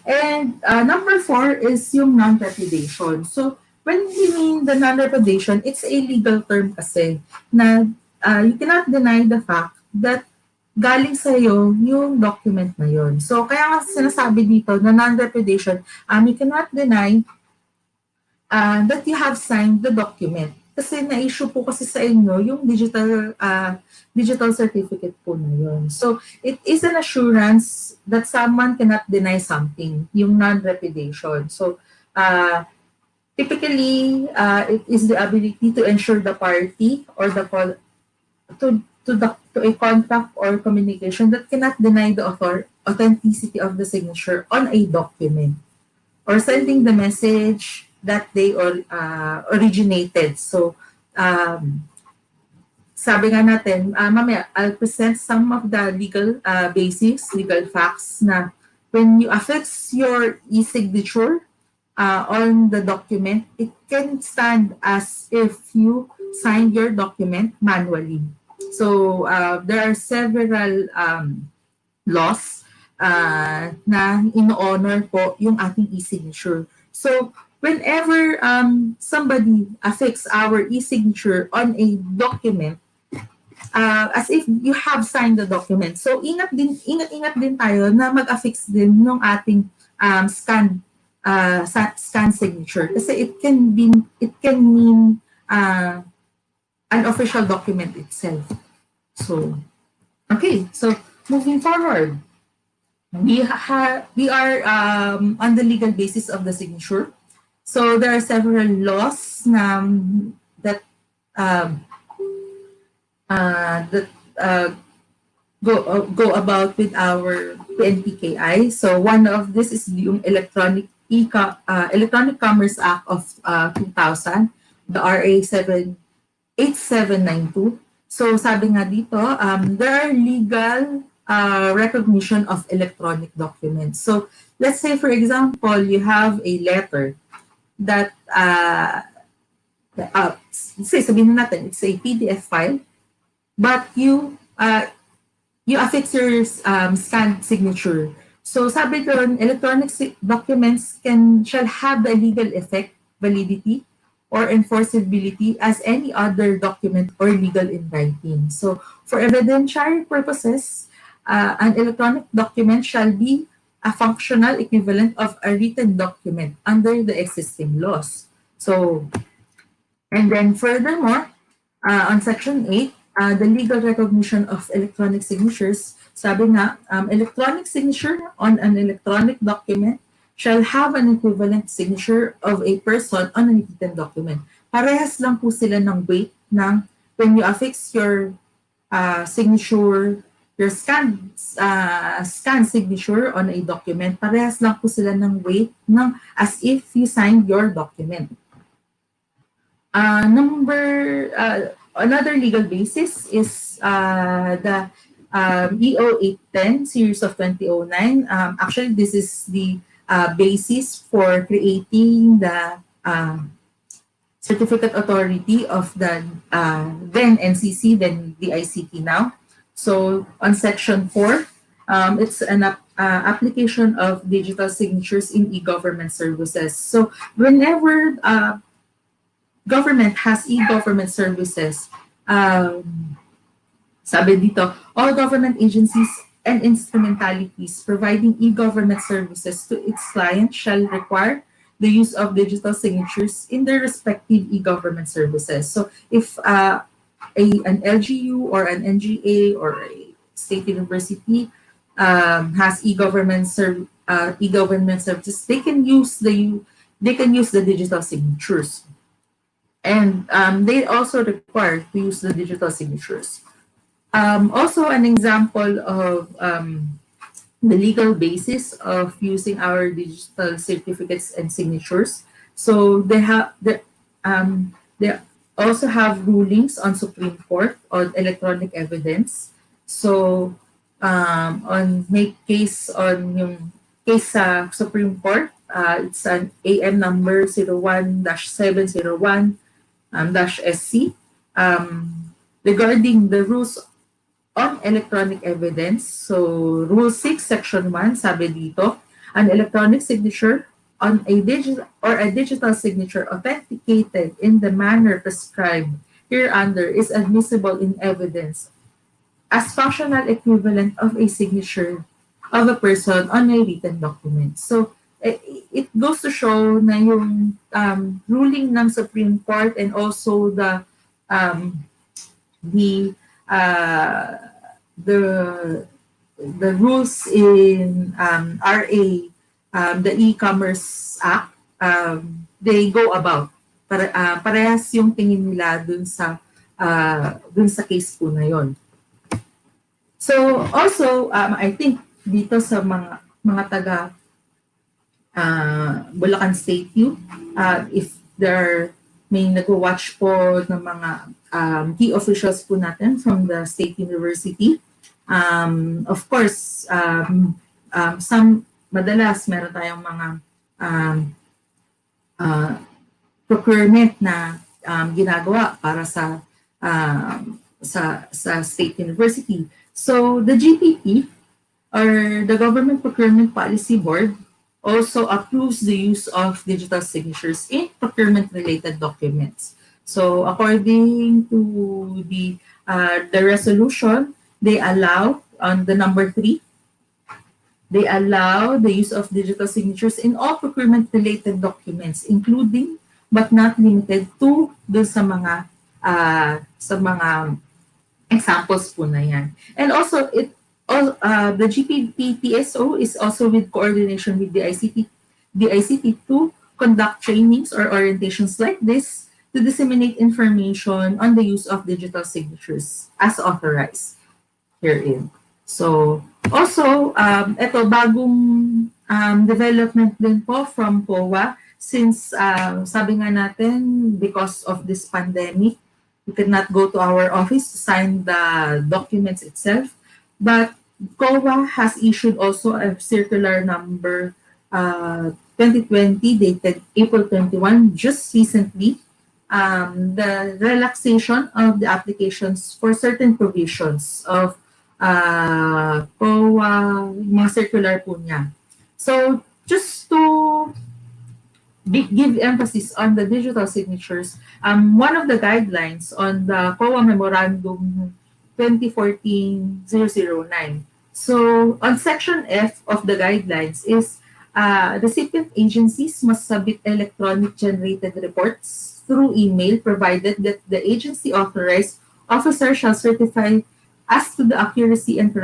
And number 4 is yung non-repudiation. So, when we mean the non-repudiation, it's a legal term kasi na you cannot deny the fact that galing sa iyo yung document na yon. So, kaya nga sinasabi dito na non-repudiation, you cannot deny that you have signed the document. Kasi na-issue po kasi sa inyo yung digital certificate po na yon. So, it is an assurance that someone cannot deny something, yung non-repudiation. So, typically, it is the ability to ensure the party or to a contract or communication that cannot deny the authenticity of the signature on a document, or sending the message that they originated. So, sabi nga natin, mamaya, I'll present some of the legal basics, legal facts na when you affix your e-signature on the document, it can stand as if you signed your document manually. So there are several laws na ino-honor po yung ating e-signature. So whenever somebody affix our e-signature on a document, as if you have signed the document. So ingat din tayo na mag-affix din ng ating scan signature kasi it can mean an official document itself. So okay, so moving forward, we are on the legal basis of the signature. So there are several laws that go about with our PNPKI. So one of this is yung Electronic Commerce Act of 2000, the RA 8792. So sabi nga dito, there are legal recognition of electronic documents. So let's say, for example, you have a letter that, say sabihin natin, it's a PDF file, but you affix your scanned signature. So sabi doon, electronic documents shall have the legal effect, validity, or enforceability as any other document or legal in writing. So for evidentiary purposes, an electronic document shall be a functional equivalent of a written document under the existing laws. So, and then furthermore, on Section 8, the legal recognition of electronic signatures, sabi nga, electronic signature on an electronic document shall have an equivalent signature of a person on a written document. Parehas lang po sila ng weight ng when you affix your signature, your scan signature on a document, parehas lang po sila ng weight ng as if you signed your document. Another legal basis is the EO 810 series of 2009. Actually, this is the basis for creating the certificate authority of the then NCC, then DICT now. So on Section 4, it's an application of digital signatures in e-government services. So whenever government has e-government services, sabi dito, all government agencies and instrumentalities providing e-government services to its clients shall require the use of digital signatures in their respective e-government services. So if an LGU or an NGA or a state university has e-government services, they can use the digital signatures, and they also require to use the digital signatures. Also, an example of the legal basis of using our digital certificates and signatures. So they also have rulings on Supreme Court on electronic evidence. So on case sa Supreme Court, it's an AM number 01-701-SC regarding the rules on electronic evidence. So Rule 6, Section 1, sabi dito, an electronic signature on a digital signature authenticated in the manner prescribed hereunder is admissible in evidence as functional equivalent of a signature of a person on a written document. So it goes to show na yung ruling ng Supreme Court and also the rules in RA, the E-Commerce Act, they go about. Parehas yung tingin nila dun sa case po na yon. So also, I think dito sa mga taga Bulacan State U. If there may nag-watch po ng mga key officials po natin from the State University. Of course, madalas meron tayong mga procurement na ginagawa para sa State University. So the GPP, or the Government Procurement Policy Board, also approves the use of digital signatures in procurement-related documents. So according to the resolution, they allow, on the number 3, they allow the use of digital signatures in all procurement-related documents, including but not limited to dun sa mga examples po na yan. And also, the GPP PSO is also with coordination with the DICT to conduct trainings or orientations like this to disseminate information on the use of digital signatures as authorized herein. So, also, ito, bagong development din po from POA, since sabi nga natin, because of this pandemic, we could not go to our office to sign the documents itself. But COA has issued also a circular number 2020 dated April 21, just recently, the relaxation of the applications for certain provisions of COA, mga circular po niya. So just to give emphasis on the digital signatures, one of the guidelines on the COA Memorandum 2014-009. So on Section F of the guidelines is recipient agencies must submit electronic generated reports through email, provided that the agency authorized officer shall certify as to the accuracy and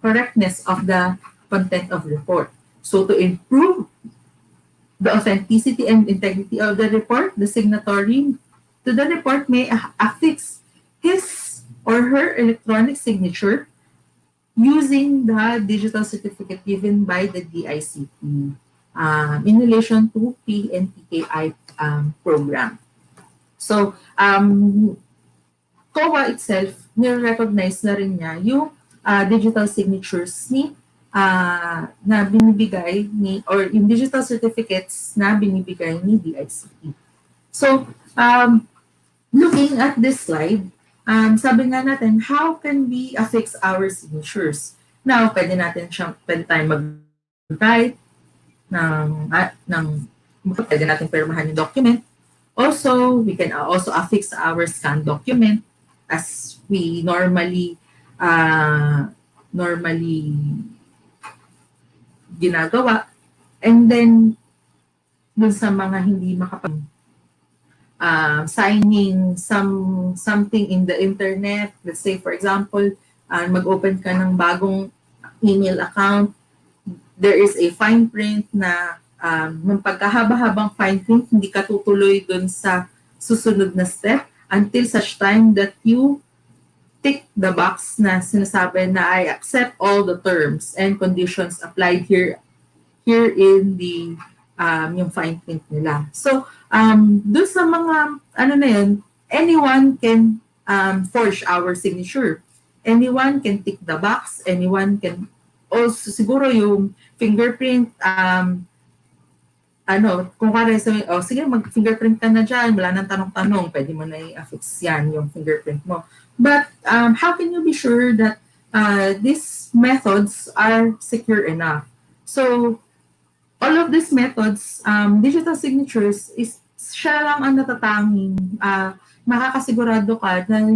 correctness of the content of report. So to improve the authenticity and integrity of the report, the signatory to the report may affix his or her electronic signature using the digital certificate given by the DICT in relation to PNPKI program. So, COA itself, nire-recognize na rin niya yung digital signatures na binibigay or yung digital certificates na binibigay ni DICT. So, looking at this slide, sabi nga natin, how can we affix our signatures? Now, pwede tayong mag-write pwede natin pirmahan yung document. Also, we can also affix our scanned document as we normally ginagawa. And then, dun sa mga hindi signing something in the internet, let's say for example, mag-open ka ng bagong email account, there is a fine print na ng pagkahaba-habang fine print, hindi ka tutuloy dun sa susunod na step until such time that you tick the box na sinasabi na I accept all the terms and conditions applied here in the yung fine print nila. So, dun sa mga, anyone can forge our signature. Anyone can tick the box. Anyone can, also siguro yung fingerprint, kung kare sige, mag-fingerprint ka na dyan, wala nang tanong-tanong, pwede mo na i-affix yan, yung fingerprint mo. But how can you be sure that these methods are secure enough? So, all of these methods, digital signatures, siya lang ang natatanging makakasigurado ka na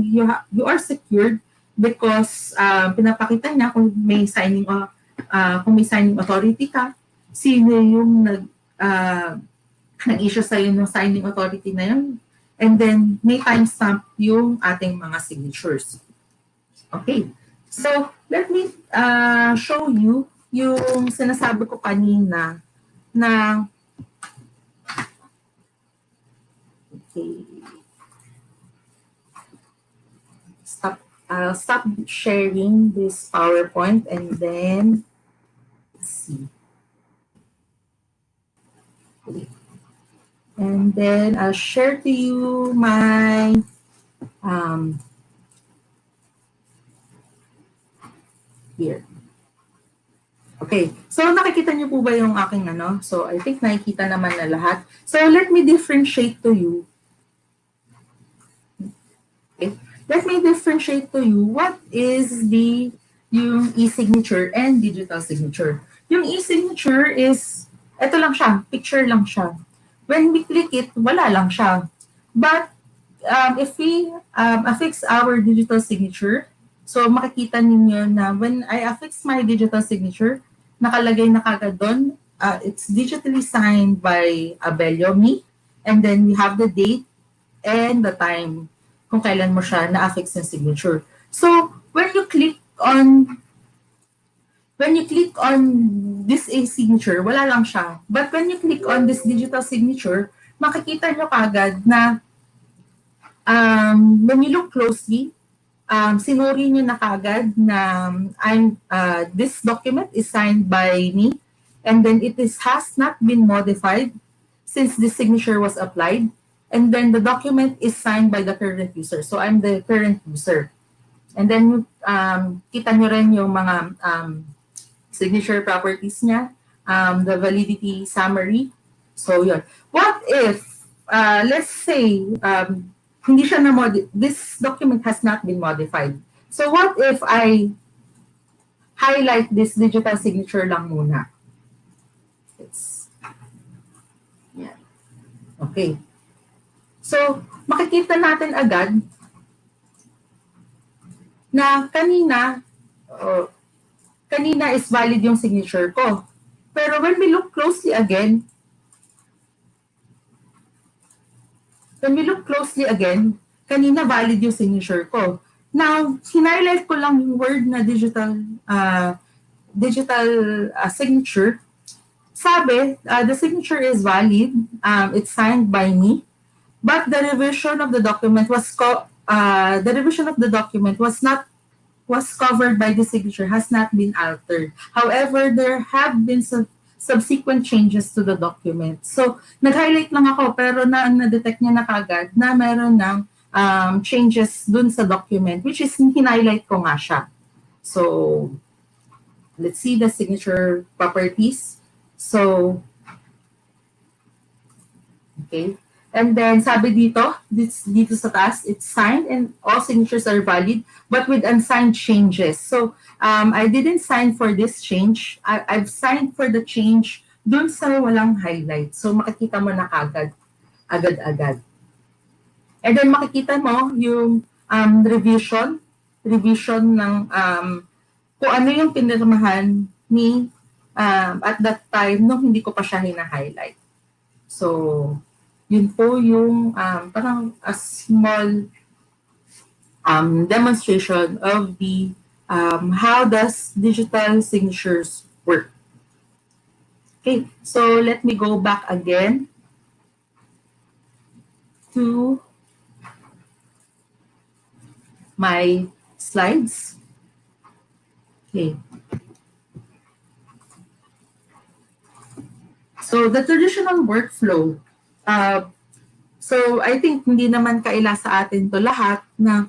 you are secured because pinapakita niya kung may signing authority ka, sino yung nag-issue sa'yo ng signing authority na yun, and then may timestamp yung ating mga signatures. Okay, so let me show you yung sinasabi ko kanina na I'll stop sharing this PowerPoint and then let's see. And then I'll share to you my here. Okay, so nakikita niyo po ba yung aking ano? So I think nakikita naman na lahat. So let me differentiate to you. Okay, let me differentiate to you what is yung e-signature and digital signature. Yung e-signature is, eto lang siya, picture lang siya. When we click it, wala lang siya. But if we affix our digital signature, so makikita ninyo na when I affix my digital signature, nakalagay na kagad doon, it's digitally signed by Abelio, me, and then we have the date and the time kung kailan mo siya na-affix yung signature. So, when you click on this e-signature, wala lang siya. But when you click on this digital signature, makikita nyo kagad na when you look closely, sinuri nyo na kagad na this document is signed by me, and then has not been modified since the signature was applied, and then the document is signed by the current user. So I'm the current user. And then kita nyo rin yung mga signature properties niya, the validity summary. So yun. What if, let's say, hindi siya this document has not been modified. So what if I highlight this digital signature lang muna? Yeah. Okay. So, makikita natin agad na kanina is valid yung signature ko. Pero when we look closely again, kanina valid yung signature ko. Now, hinhighlight ko lang yung word na digital signature. Sabi, the signature is valid. It's signed by me. But the revision of the document was covered by the signature, has not been altered. However, there have been some subsequent changes to the document. So, nag-highlight lang ako pero na-detect niya na kagad na meron ng changes dun sa document, which is hin-highlight ko nga siya. So, let's see the signature properties. So, okay. And then sabi dito sa taas, it's signed and all signatures are valid, but with unsigned changes. So I didn't sign for this change. I've signed for the change dun sa walang highlight. So makikita mo na agad-agad. And then makikita mo yung revision ng kung ano yung pinirmahan ni at that time nung hindi ko pa siya hina-highlight. So, yun po yung parang a small demonstration of the how does digital signatures work. Okay, so let me go back again to my slides. Okay. So the traditional workflow, so I think hindi naman kaila sa atin to lahat na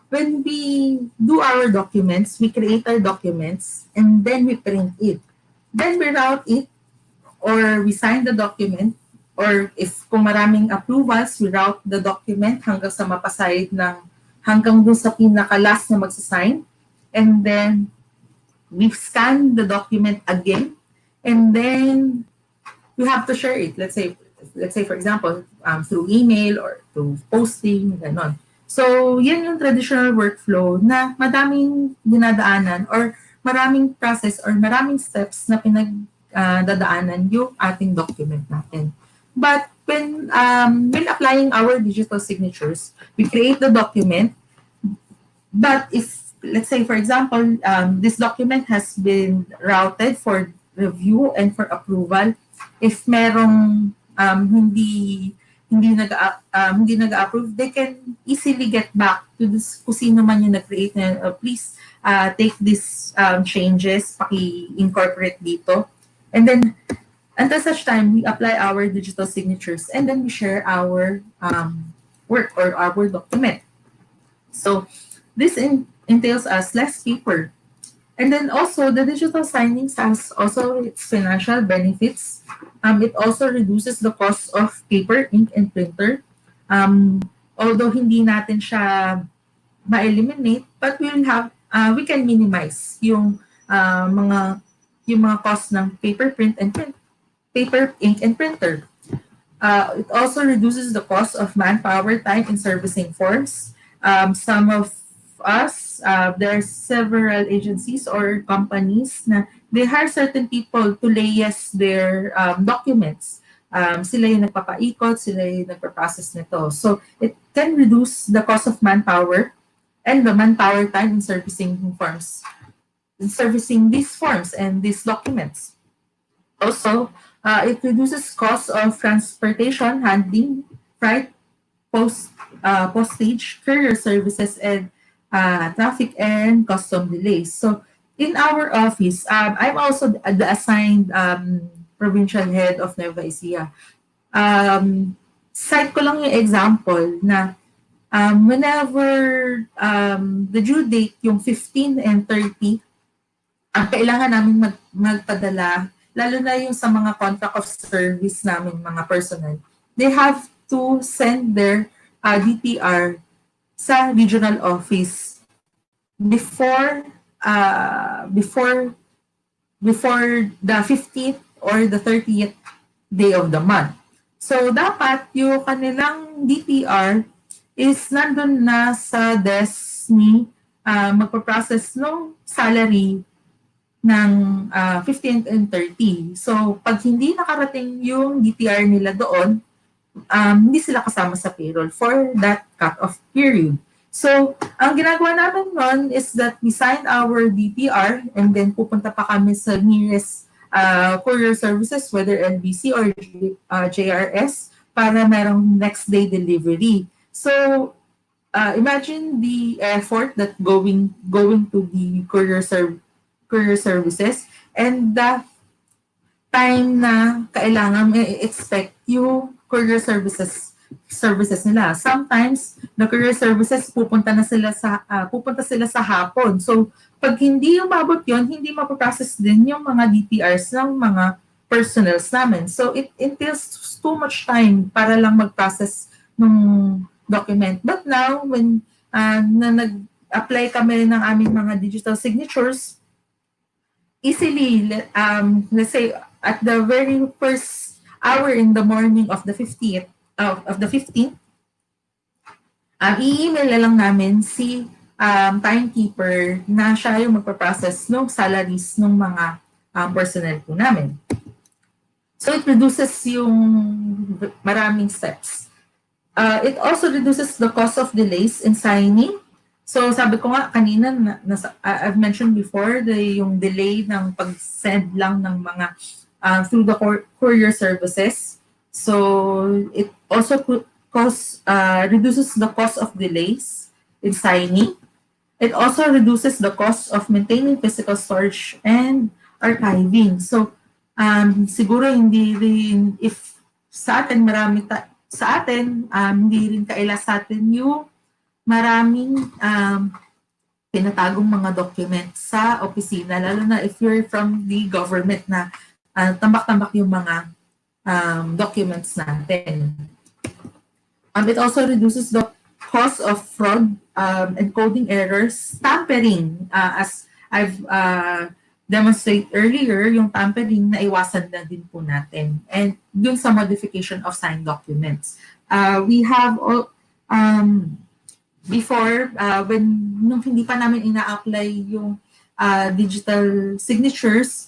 when we do our documents, we create our documents and then we print it. Then we route it or we sign the document, or if kung maraming approvals, we route the document hanggang sa mapasahid hanggang dun sa pinaka-last na magsasign. And then we scan the document again and then we have to share it. Let's say for example, through email or through posting, ganon. So, yan yung traditional workflow na madaming dinadaanan or maraming process or maraming steps na pinagdadaanan yung ating document natin. But when applying our digital signatures, we create the document. But if, let's say for example, this document has been routed for review and for approval, if merong hindi nag-approve, they can easily get back to this kung sino man yung nag-create na, please take these changes, paki-incorporate dito. And then Until such time, we apply our digital signatures and then we share our work or our document. So this entails us less paper. And then also the digital signings has also its financial benefits. It also reduces the cost of paper, ink, and printer. Although hindi natin siya ma-eliminate, but we can minimize yung mga cost ng paper, paper, ink, and printer. It also reduces the cost of manpower, time, in servicing forms. Some of us, there are several agencies or companies na they hire certain people to liaise their documents. Sila yung nagpapaikot, sila yung nagpa-process nito. So it can reduce the cost of manpower and the manpower time in servicing these forms and these documents. Also, it reduces cost of transportation, handling, freight, postage, courier services, and traffic and custom delays. So in our office, I'm also the assigned provincial head of Nueva Ecija. Cite ko lang yung example na whenever the due date yung 15 and 30, kailangan namin magpadala, lalo na yung sa mga contract of service namin, mga personnel, they have to send their DTR sa regional office before the 15th or the 30th day of the month. So dapat yung kanilang DTR is nandun na sa desk ni magpa-process ng salary ng 15th and 30. So pag hindi nakarating yung DTR nila doon, hindi sila kasama sa payroll for that cut-off period. So, ang ginagawa namin nun is that we sign our DTR and then pupunta pa kami sa nearest courier services, whether LBC or JRS, para merong next day delivery. So, imagine the effort that going to the courier services and the time na kailangan expect yung courier services nila. Sometimes the courier services pupunta sila sa hapon. So pag hindi umabot yon, hindi mapoprocess din yung mga DTRs ng mga personnels namin. So it entails too much time para lang mag-process ng document. But now when na nag-apply kami ng aming mga digital signatures, easily, let's say at the very first hour in the morning of the 15th, i-email na lang namin si timekeeper na siya yung magpa-process ng salaries ng mga personnel po namin. So it reduces yung maraming steps. It also reduces the cost of delays in signing. So sabi ko nga kanina, I've mentioned before, yung delay ng pag-send lang ng mga through the courier services. So it also reduces the cost of delays in signing. It also reduces the cost of maintaining physical storage and archiving. So siguro hindi rin, if sa atin hindi rin kaila sa atin yung maraming pinatagong mga documents sa opisina, lalo na if you're from the government na tambak-tambak yung mga documents natin. It also reduces the cost of fraud, encoding errors, tampering. As I've demonstrated earlier, yung tampering na iwasan na din po natin. And dun sa modification of signed documents. We have before, nung hindi pa namin ina-apply yung digital signatures,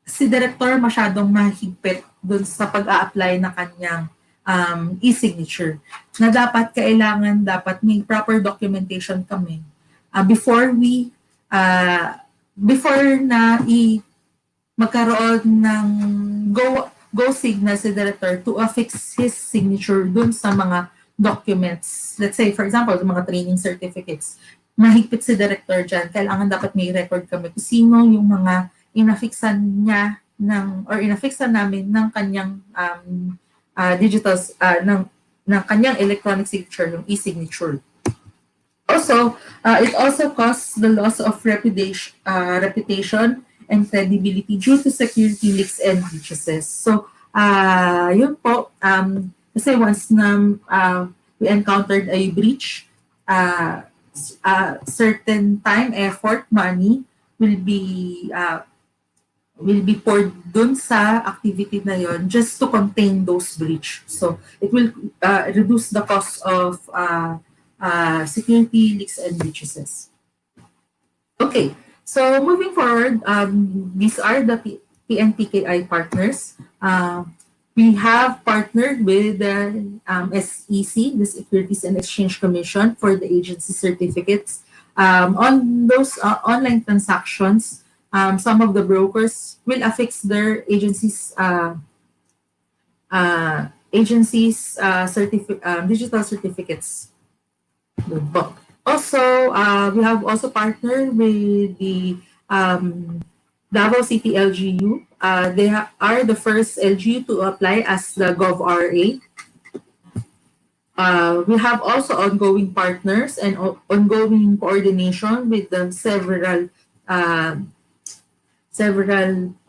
si director masyadong mahigpit dun sa pag-a-apply na kanyang e-signature. Na dapat may proper documentation kami before na magkaroon ng go signal si director to affix his signature dun sa mga documents. Let's say, for example, mga training certificates. Mahigpit si director dyan. Kailangan dapat may record kami kung sino yung mga inafixan niya or ina-fix na namin ng kanyang digital ng kanyang electronic signature, yung e-signature. Also, it also causes the loss of reputation and credibility due to security leaks and breaches. So, yun po, kasi once na we encountered a breach, certain time, effort, money will be poured dun sa activity na yon just to contain those breach. So it will reduce the cost of security leaks and breaches. Okay, so moving forward, these are the PNPKI partners. We have partnered with the SEC, the Securities and Exchange Commission, for the agency certificates. On those online transactions, some of the brokers will affix their digital certificates. Also, we have also partnered with the Davao City LGU. They are the first LGU to apply as the GovRA. We have also ongoing partners and ongoing coordination with the several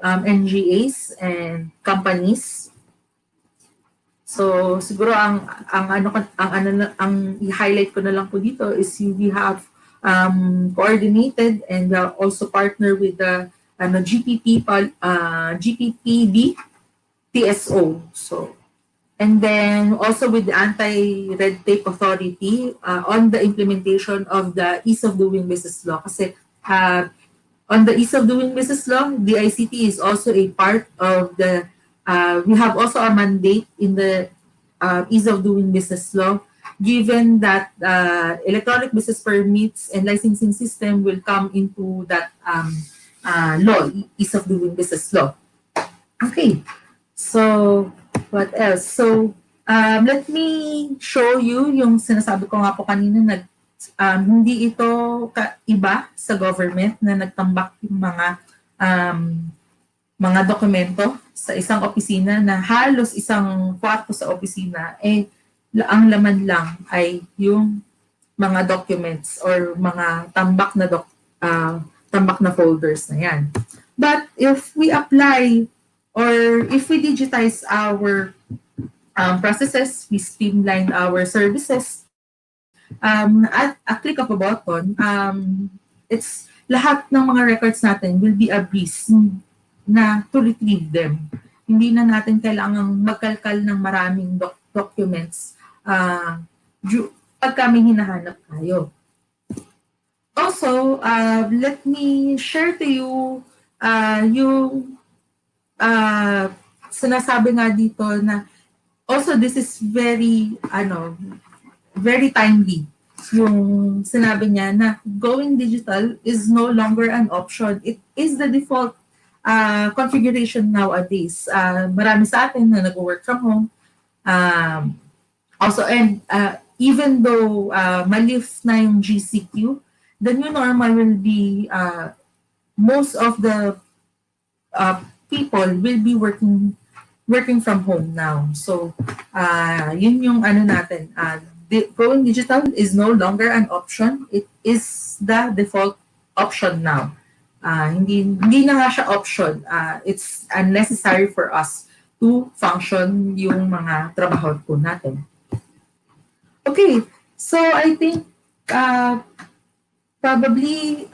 NGAs and companies. So siguro ang i-highlight ko na lang po dito is we have coordinated and also partner with the GPPD TSO. So and then also with the Anti-Red Tape Authority on the implementation of the Ease of Doing Business Law. Kasi on the Ease of Doing Business Law, the DICT is also a part of the, we have also a mandate in the Ease of Doing Business Law, given that electronic business permits and licensing system will come into that law, Ease of Doing Business Law. Okay, so what else? So let me show you yung sinasabi ko nga po kanina, hindi ito iba sa government na nagtambak yung mga dokumento sa isang opisina na halos isang kwarto sa opisina, ang laman lang ay yung mga documents or mga tambak na folders na yan. But if we apply or if we digitize our processes, we streamline our services, at a click of a button, it's lahat ng mga records natin will be a breeze na to retrieve them. Hindi na natin kailangang magkalkal ng maraming documents pag kami hinahanap tayo. Also, let me share to you yung sinasabi nga dito na also this is very timely. Yung sinabi niya na going digital is no longer an option. It is the default configuration nowadays. Marami sa atin na nag-work from home. Also, and even though malift na yung GCQ, the new normal will be most of the people will be working from home now. So, yun yung natin. Going digital is no longer an option. It is the default option now. Hindi na nga siya option. It's unnecessary for us to function yung mga trabaho po natin. Okay, so I think probably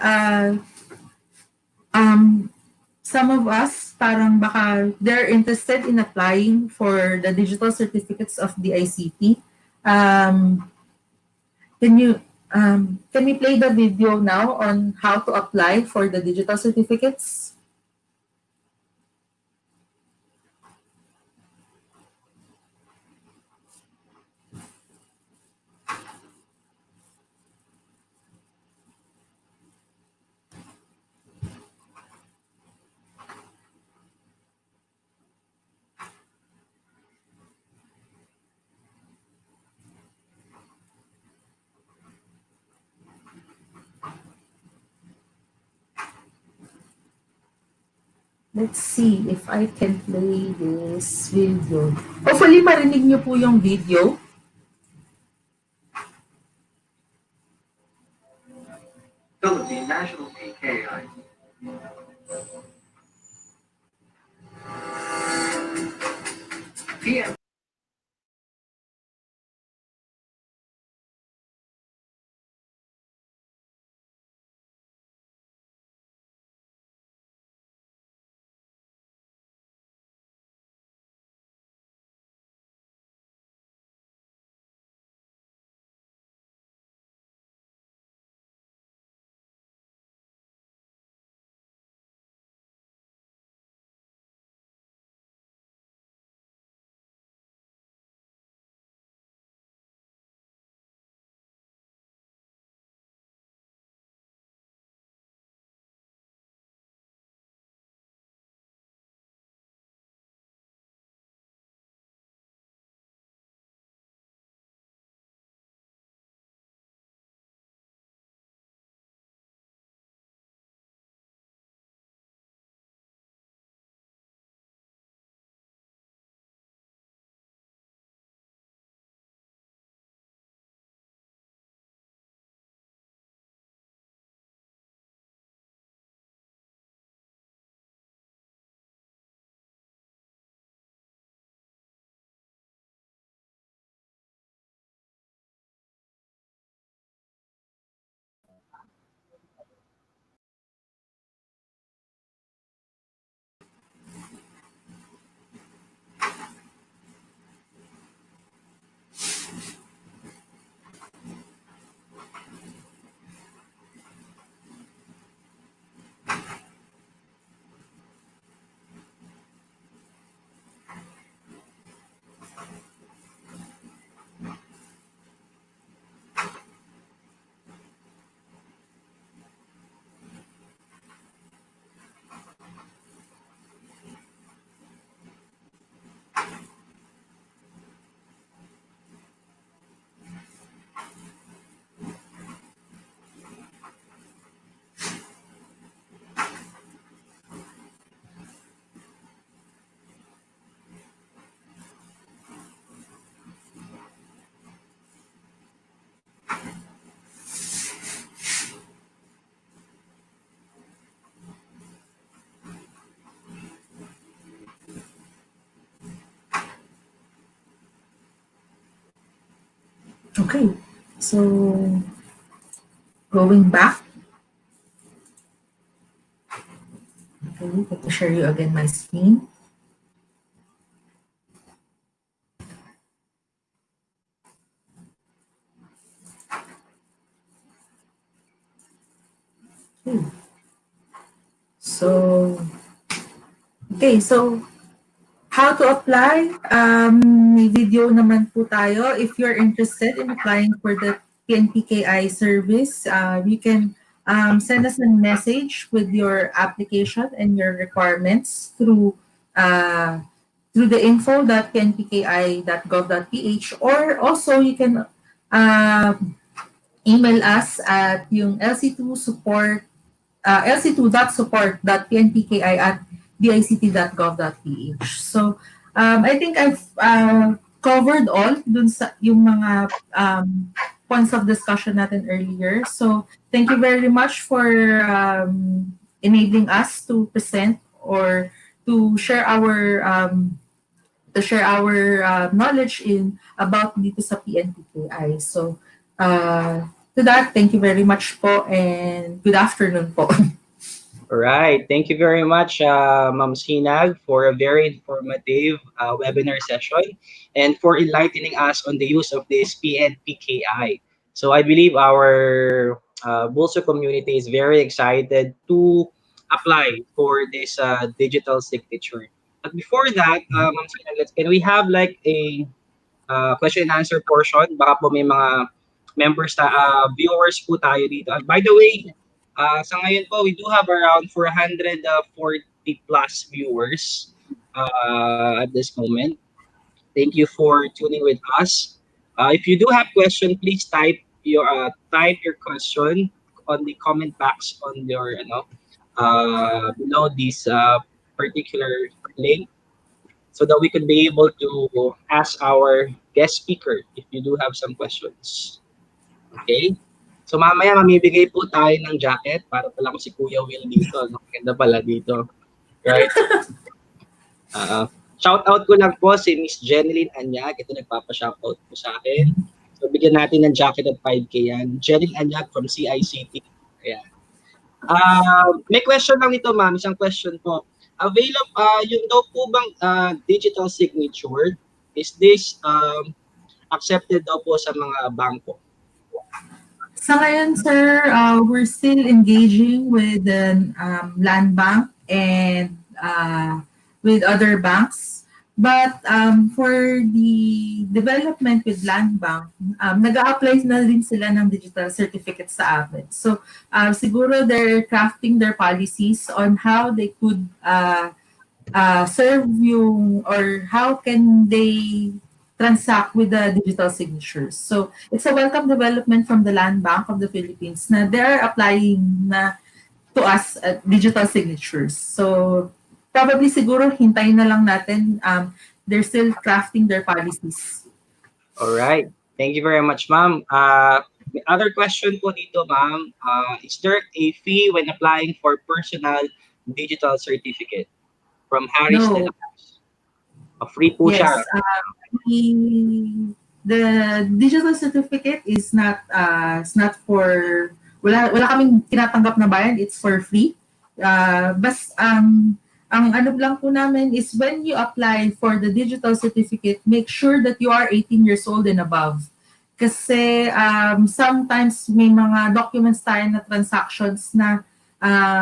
some of us parang baka they're interested in applying for the digital certificates of the DICT. Can we play the video now on how to apply for the digital certificates? Let's see if I can play this video. Hopefully, marinig niyo po yung video. Philippine National PKI. PN Okay, so going back, okay, let me share you again my screen. Okay. So, okay, so how to apply? May video naman po tayo. If you're interested in applying for the PNPKI service, you can send us a message with your application and your requirements through the info.pnpki.gov.ph, or also you can email us at yung lc2.support.pnpki@dict.gov.ph. So, I think I've covered all dun sa yung mga points of discussion natin earlier. So, thank you very much for enabling us to present or to share our knowledge in about dito sa PNPKI. So, to that, thank you very much po and good afternoon po. All right. Thank you very much, Ma'am Sinag, for a very informative webinar session and for enlightening us on the use of this PNPKI. So I believe our Bulso community is very excited to apply for this digital signature. But before that, Ma'am Sinag, can we have like a question and answer portion? Baka po may mga members viewers po tayo dito. By the way, sa ngayon po, we do have around 440 plus viewers at this moment. Thank you for tuning with us. If you do have question, please type your question on the comment box on your below this particular link so that we could be able to ask our guest speaker if you do have some questions. Okay? So mamaya mamibigay po tayo ng jacket para pala ko si Kuya Will dito. Maganda pala dito. Right? Shout out ko lang po si Miss Jeneline Anyag. Ito nagpapa-shoutout po sa akin. So bigyan natin ng jacket at 5K yan. Jeneline Anyag from CICT. Ayan. May question lang nito, ma'am. Isang question po. Yung daw po bang digital signature, is this accepted daw po sa mga bangko? Sa ngayon, sir, we're still engaging with the land bank and with other banks. But for the development with land bank, nag-a-apply na rin sila ng digital certificate sa amin. So siguro they're crafting their policies on how they could serve yung, or how can they transact with the digital signatures. So it's a welcome development from the Land Bank of the Philippines na they're applying na to us digital signatures. So probably siguro hintayin na lang natin. They're still crafting their policies. All right. Thank you very much, ma'am. Other question po dito, ma'am. Is there a fee when applying for personal digital certificate? From Harris No. de la Cruz. Free po siya. The digital certificate is not for, wala kaming tinatanggap na bayad, it's for free. Ang ano lang po namin is when you apply for the digital certificate, make sure that you are 18 years old and above. Kasi sometimes may mga documents tayo na transactions na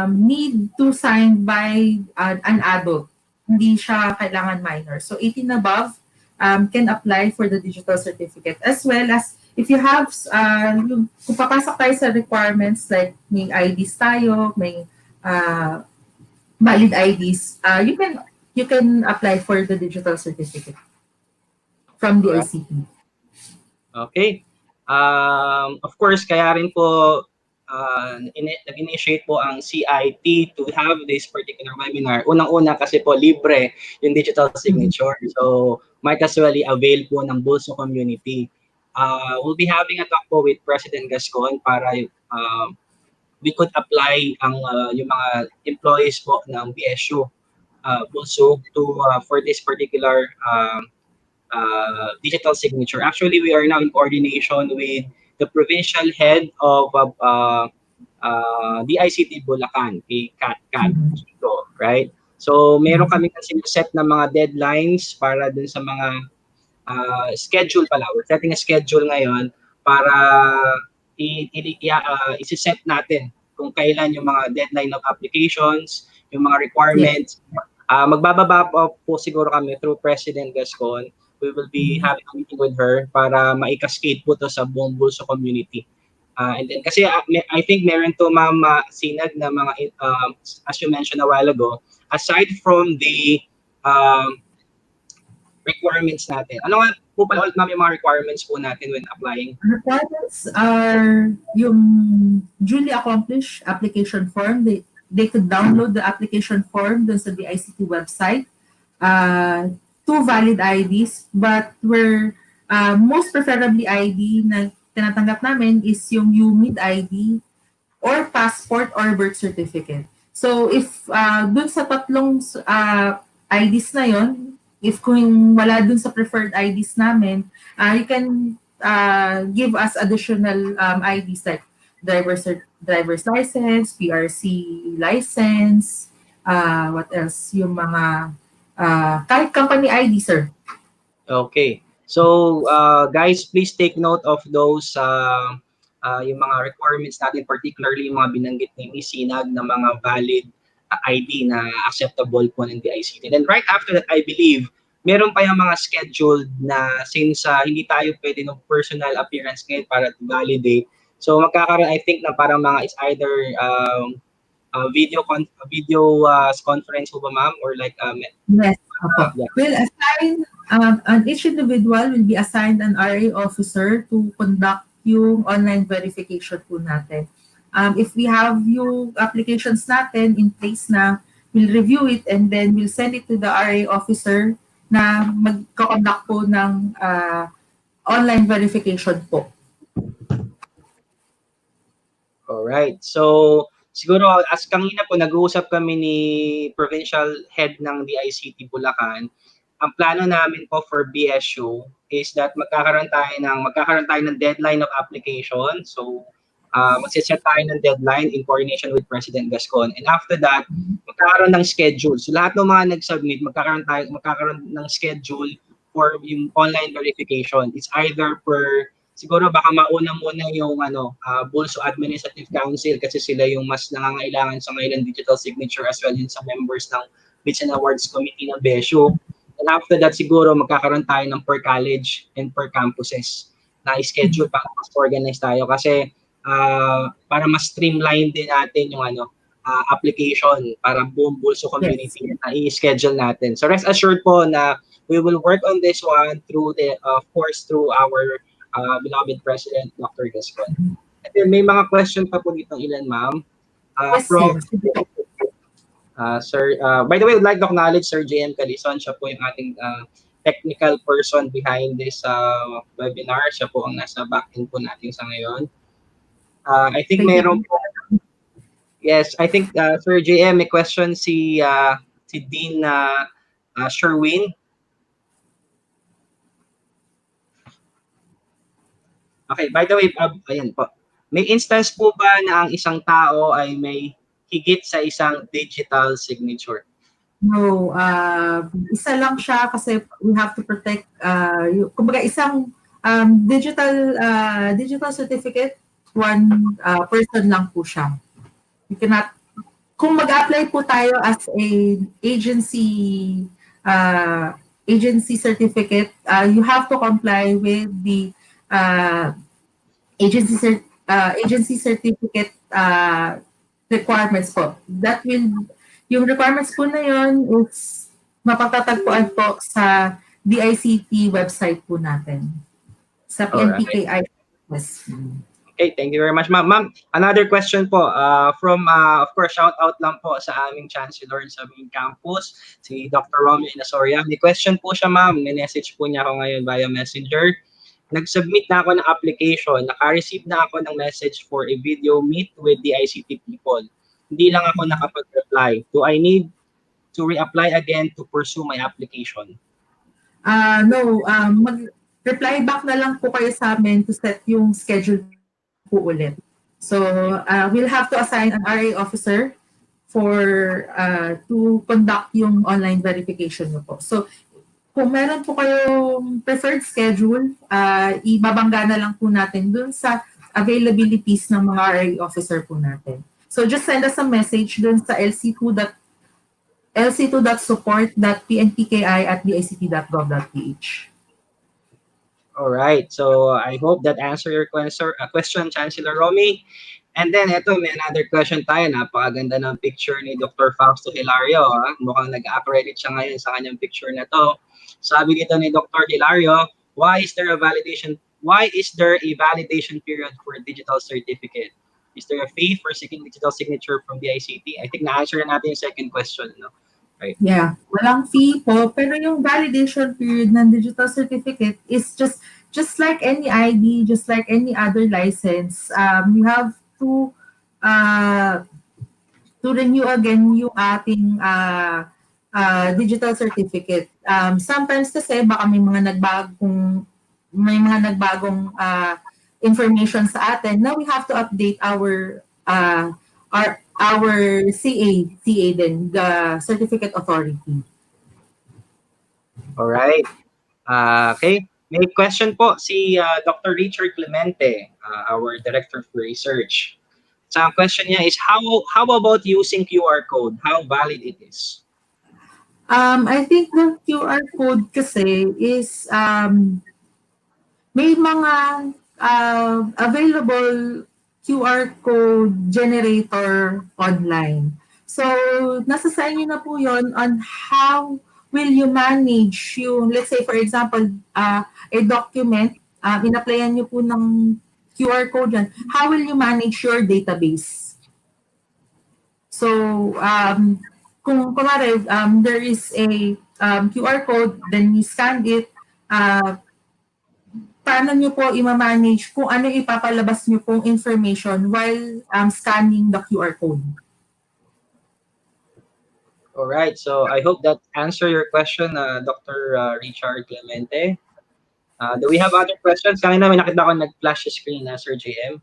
need to sign by an adult. Hindi siya kailangan minor. So 18 above can apply for the digital certificate. As well as if you have, kung papasok tayo sa requirements like may IDs tayo, may valid IDs, you can apply for the digital certificate from the ICT. Okay. Of course, kaya rin po nag-initiate po ang CIT to have this particular webinar. Unang-una kasi po libre yung digital signature. So might as well avail po ng Bulso community. We'll be having a talk po with President Gascon para we could apply yung mga employees po ng BSU Bulso for this particular digital signature. Actually, we are now in coordination with the provincial head of DICT Bulacan, CAT, right? So, meron kami kasi set na mga deadlines para dun sa mga schedule pala. We're setting a schedule ngayon para isi-set natin kung kailan yung mga deadline of applications, yung mga requirements. Magbababa po siguro kami through President Gascon. We will be having a meeting with her para ma-cascade po to sa buong Bulso community. And then, kasi I think meron to Ma'am Sinag na mga, as you mentioned a while ago, aside from the requirements natin. Ano nga po pala ulit, Ma'am, yung mga requirements po natin when applying? Requirements are yung duly accomplished application form. They could download the application form dun sa DICT website. 2 valid IDs, but we're most preferably ID na tinatanggap namin is yung UMID ID or passport or birth certificate. So if dun sa tatlong IDs na yon, if kung wala dun sa preferred IDs namin, you can give us additional IDs like driver's license, PRC license, what else, yung mga kahit company ID, sir. Okay. So, guys, please take note of those yung mga requirements natin, particularly yung mga binanggit ni Ms. Sinag na mga valid ID na acceptable po ng DICT. And then right after that, I believe, meron pa yung mga scheduled na since hindi tayo pwede ng personal appearance ngayon para to validate. So, magkakaroon, I think, na parang mga is either video conference po ba, ma'am? Or like yes. Okay. We'll assign each individual will be assigned an RA officer to conduct yung online verification po natin. If we have yung applications natin in place na, we'll review it and then we'll send it to the RA officer na magko-conduct po ng online verification po. Alright. So, siguro, as kanina po, nag-uusap kami ni Provincial Head ng DICT Bulacan. Ang plano namin po for BSU is that magkakaroon tayo ng deadline of application. So, magsiset tayo ng deadline in coordination with President Gascon. And after that, magkakaroon ng schedule. So, lahat ng mga nag-submit, magkakaroon ng schedule for yung online verification. It's either per siguro baka mauna muna yung Bulso Administrative Council kasi sila yung mas nangangailangan sa ngayon ng digital signature as well yun sa members ng Bids and Awards Committee ng BSU. And after that siguro magkakaroon tayo ng per college and per campuses na schedule para mas organize tayo kasi para mas streamline din natin yung application para buong Bulso community na i-schedule natin. So rest assured po na we will work on this one through of course through our beloved President, Dr. Gascon. And then may mga question pa po dito ilan, ma'am. From Sir, by the way, I'd like to acknowledge Sir JM Calison. Siya po yung ating technical person behind this webinar. Siya po ang nasa back-end po natin sa ngayon. I think mayroon po. Yes, I think Sir JM, may question si Dean Sherwin. Okay, by the way, ayan po. May instance po ba na ang isang tao ay may higit sa isang digital signature? No, isa lang siya kasi we have to protect kumbaga isang digital certificate, one person lang po siya. You cannot, kung mag-apply po tayo as a agency certificate, you have to comply with the agency certificate requirements po. Yung requirements po na yun is mapatatagpuan po sa DICT website po natin. Sa PNPKI. Yes. Okay, thank you very much, ma'am. Ma'am, another question po from, of course, shout out lang po sa aming chancellor sa aming campus, si Dr. Romeo Inasoria. May question po siya, ma'am. May message po niya ako ngayon via messenger. Nag-submit na ako ng application, naka-receive na ako ng message for a video meet with the ICT people. Hindi lang ako nakapag-reply. Do I need to reapply again to pursue my application? No, mag-reply back na lang po kayo sa amin to set yung schedule po ulit. So, we'll have to assign an RA officer for to conduct yung online verification nyo po. So, kung meron po kayong preferred schedule, ibabangga na lang po natin dun sa availabilities ng mga RA officer po natin. So just send us a message dun sa lc2.support.pnpki@dict.gov.ph. Alright, so I hope that answered your question, Chancellor Romy. And then ito, may another question tayo. Napakaganda ng picture ni Dr. Fausto Hilario. Mukhang nag-accredit siya ngayon sa kanyang picture na to. Sabi dito ni Dr. Hilario, why is there a validation period for a digital certificate? Is there a fee for seeking digital signature from the ICT? I think na-answer na natin yung second question, no? Right. Yeah, walang fee po, pero yung validation period ng digital certificate is just like any ID, just like any other license. You have to renew again yung ating digital certificate. Sometimes kasi baka may mga nagbagong information sa atin. Now we have to update our CA din, the certificate authority. All right. Okay. May question po si Dr. Richard Clemente, our Director for Research. So ang question niya is how about using QR code? How valid it is? I think the QR code kasi is may mga available QR code generator online. So, nasa sa inyo na po yon on how will you manage yung, let's say for example, a document, in-applyan nyo po ng QR code yan, how will you manage your database? So, kung kunwari, there is a QR code, then you scan it, paano nyo po i-manage kung ano ipapalabas nyo pong information while scanning the QR code? All right. So I hope that answer your question, Dr. Richard Clemente. Do we have other questions? Kanina may nakita ko nag-flash screen na Sir JM.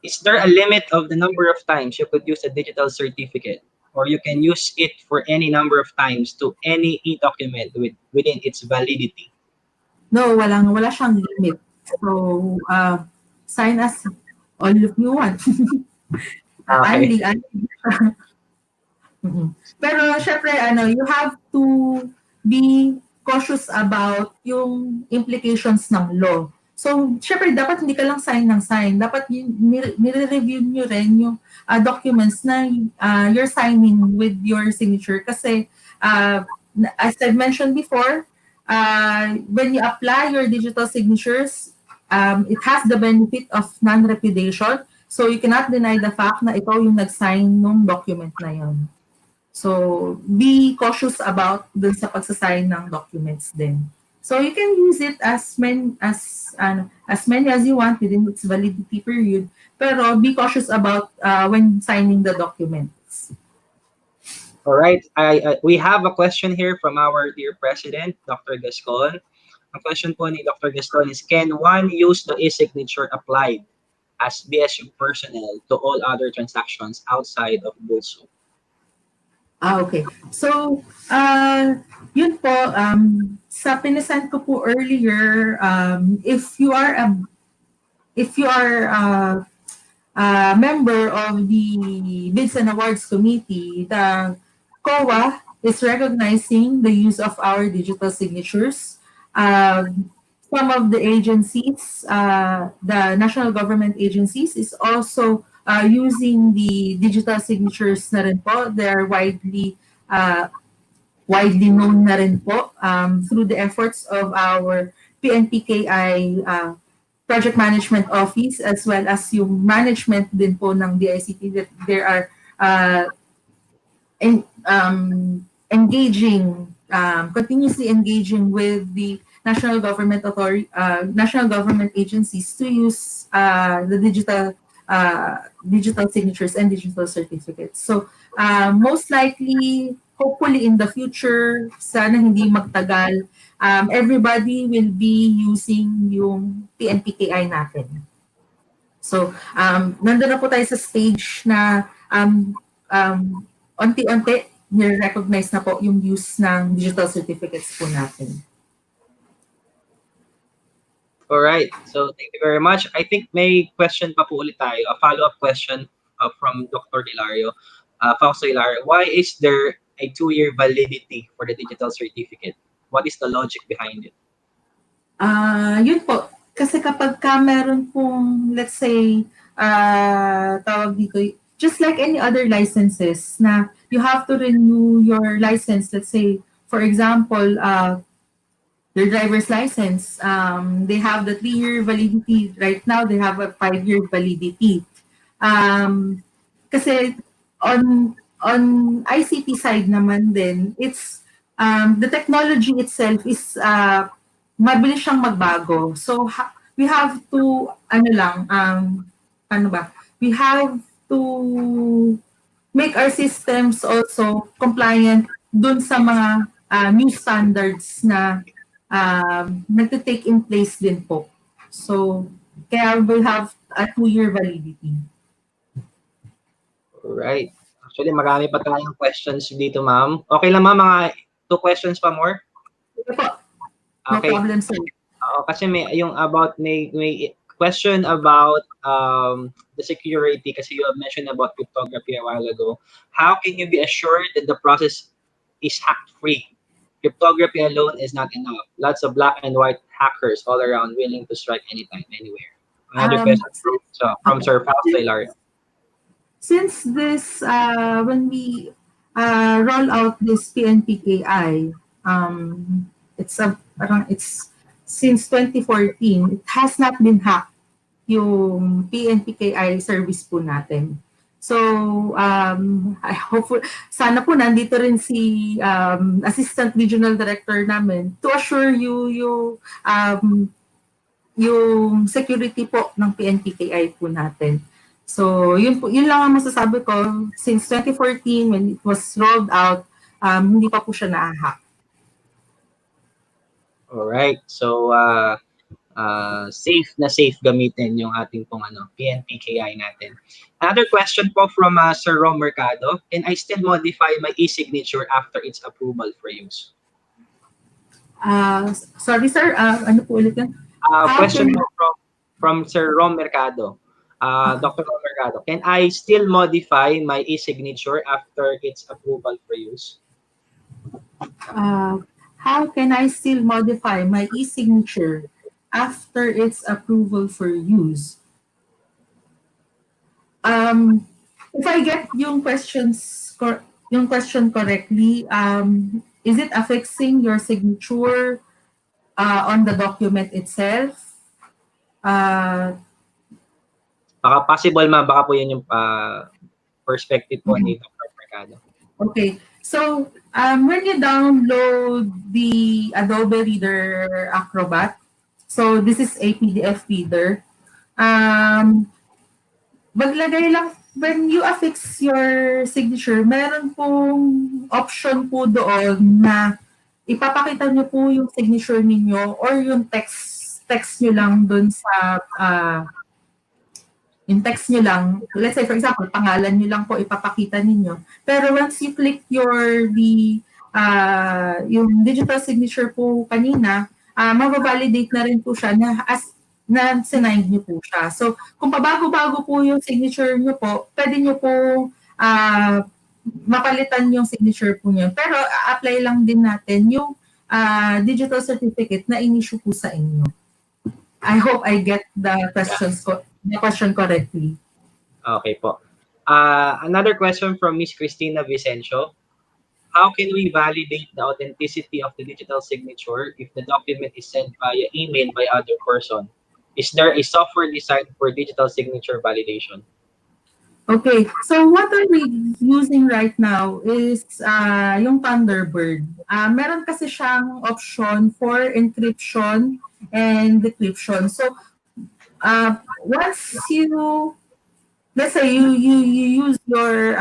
Is there a limit of the number of times you could use a digital certificate, or you can use it for any number of times to any e-document within its validity? No, wala siyang limit. So, sign as all if you want. Okay. Pero syempre, you have to be cautious about yung implications ng law. So, syempre, dapat hindi ka lang sign ng sign. Dapat nire-review nyo rin yung documents na you're signing with your signature. Kasi, as I've mentioned before, when you apply your digital signatures, it has the benefit of non-repudiation. So, you cannot deny the fact na ikaw yung nag-sign ng document na yun. So, be cautious about dun sa pagsasign ng documents din. So, you can use it as many as you want within its validity period. Pero be cautious about when signing the documents. All right. We have a question here from our dear President, Dr. Gascon. Ang question po ni Dr. Gascon is, can one use the e-signature applied as BSU personnel to all other transactions outside of BOSO? Okay. So, yun po, sa pinasend ko po earlier, if you are a member of the Bids and Awards Committee, the COA is recognizing the use of our digital signatures. Some of the agencies, the national government agencies, is also using the digital signatures na rin po. They're widely known na rin po through the efforts of our PNPKI Project Management Office, as well as yung management din po ng DICT, that there are continuously engaging with the national government agencies to use the digital signatures and digital certificates. So most likely, hopefully in the future, sana hindi magtagal, everybody will be using yung PNPKI natin. So nandun na po tayo sa stage na unti-unti nire-recognize na po yung use ng digital certificates po natin. All right. So thank you very much. I think may question pa po ulit tayo, a follow-up question from Dr. Hilario. Fausto Hilario, why is there a 2-year validity for the digital certificate? What is the logic behind it? Yun po. Kasi kapag ka meron pong, let's say, tawag dito, just like any other licenses na you have to renew your license. Let's say, for example, your driver's license, they have the 3-year validity. Right now, they have a 5-year validity. Kasi on ICT side naman din, it's the technology itself is mabilis siyang magbago. So we have to we have to make our systems also compliant dun sa mga new standards na nagte-take in place din po. So kaya we'll have a 2-year validity. Alright. Actually, marami pa tayong questions dito, ma'am. Okay lang, ma'am, mga 2 questions pa more? No problem, sir. Kasi may question about the security, kasi you have mentioned about cryptography a while ago. How can you be assured that the process is hack-free? Cryptography alone is not enough. Lots of black and white hackers all around willing to strike anytime, anywhere. Another question from Sir Fausto Hilario. Since this, when we roll out this PNPKI, it's since 2014, it has not been hacked yung PNPKI service po natin. So, I hope, sana po nandito rin si Assistant Regional Director namin to assure you yung security po ng PNPKI po natin. So, yun lang ang masasabi ko. Since 2014, when it was rolled out, hindi pa po siya na-hack. Alright. So, safe gamitin yung ating pong PNPKI natin. Another question po from Sir Rom Mercado. Can I still modify my e-signature after its approval for use? Sorry sir, ano po ulit yan? Question from Sir Rom Mercado. Dr. Rom Mercado, can I still modify my e-signature after its approval for use? How can I still modify my e-signature after its approval for use? If I get yung question correctly, is it affixing your signature on the document itself? Baka possible baka po yun yung perspective po ni Dr. Mercado. Okay. So, when you download the Adobe Reader Acrobat, so this is a PDF reader, maglagay lang, when you affix your signature, meron pong option po doon na ipapakita nyo po yung signature ninyo or yung text nyo lang doon sa yung text nyo lang, let's say for example, pangalan nyo lang po ipapakita ninyo. Pero once you click yung digital signature po kanina, mababalidate na rin po siya na sinign nyo po siya. So, kung pabago-bago po yung signature nyo po, pwede nyo po mapalitan yung signature po nyo. Pero, apply lang din natin yung digital certificate na in-issue po sa inyo. I hope I get the question correctly. Okay po. Another question from Miss Cristina Vicencio. How can we validate the authenticity of the digital signature if the document is sent via email by other person? Is there a software designed for digital signature validation? Okay, so what are we using right now is yung Thunderbird. Meron kasi siyang option for encryption and decryption. So, once let's say you use your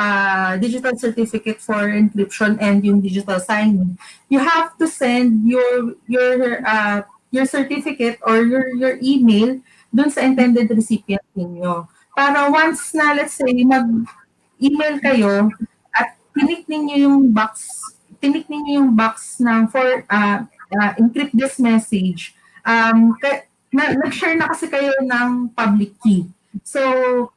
digital certificate for encryption and yung digital signing, you have to send your certificate or your email dun sa intended recipient ninyo. Para once na, let's say, mag-email kayo at tinik ninyo yung box ng for encrypt this message, nag-share na kasi kayo ng public key. So,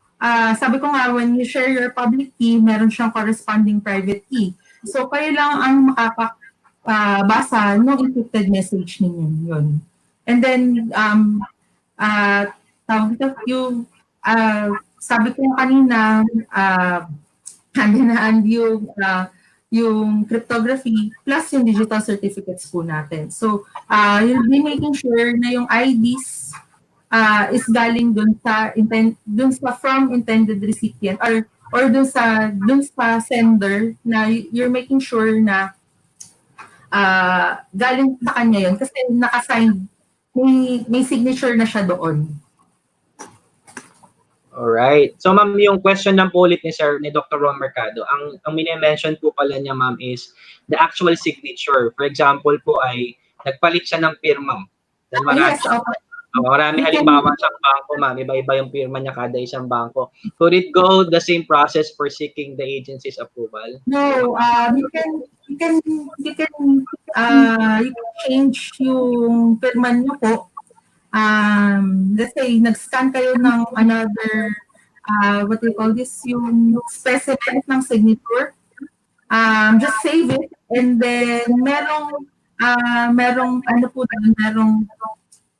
sabi ko nga, when you share your public key, meron siyang corresponding private key. So, kayo lang ang makakabasa ng encrypted message ninyo yun. And then, sabi ko kanina, hand yung cryptography plus yung digital certificates po natin. So, you'll be making sure na yung IDs is galing dun sa from intended recipient or dun sa sender na you're making sure na galing sa kanya yun kasi naka-sign, may signature na siya doon. Alright. So ma'am, yung question lang po ulit ni Dr. Ron Mercado, ang mini-mention po pala niya ma'am is the actual signature. For example po ay nagpalit siya ng pirma. Yes, okay. Marami halimbawa sa bangko ma'am, iba-iba yung pirma niya kada isang bangko. Could it go the same process for seeking the agency's approval? No, you can change yung pirma niyo po. Let's say, nag-scan kayo ng another, what do you call this, yung specimen ng signature. Just save it, and then merong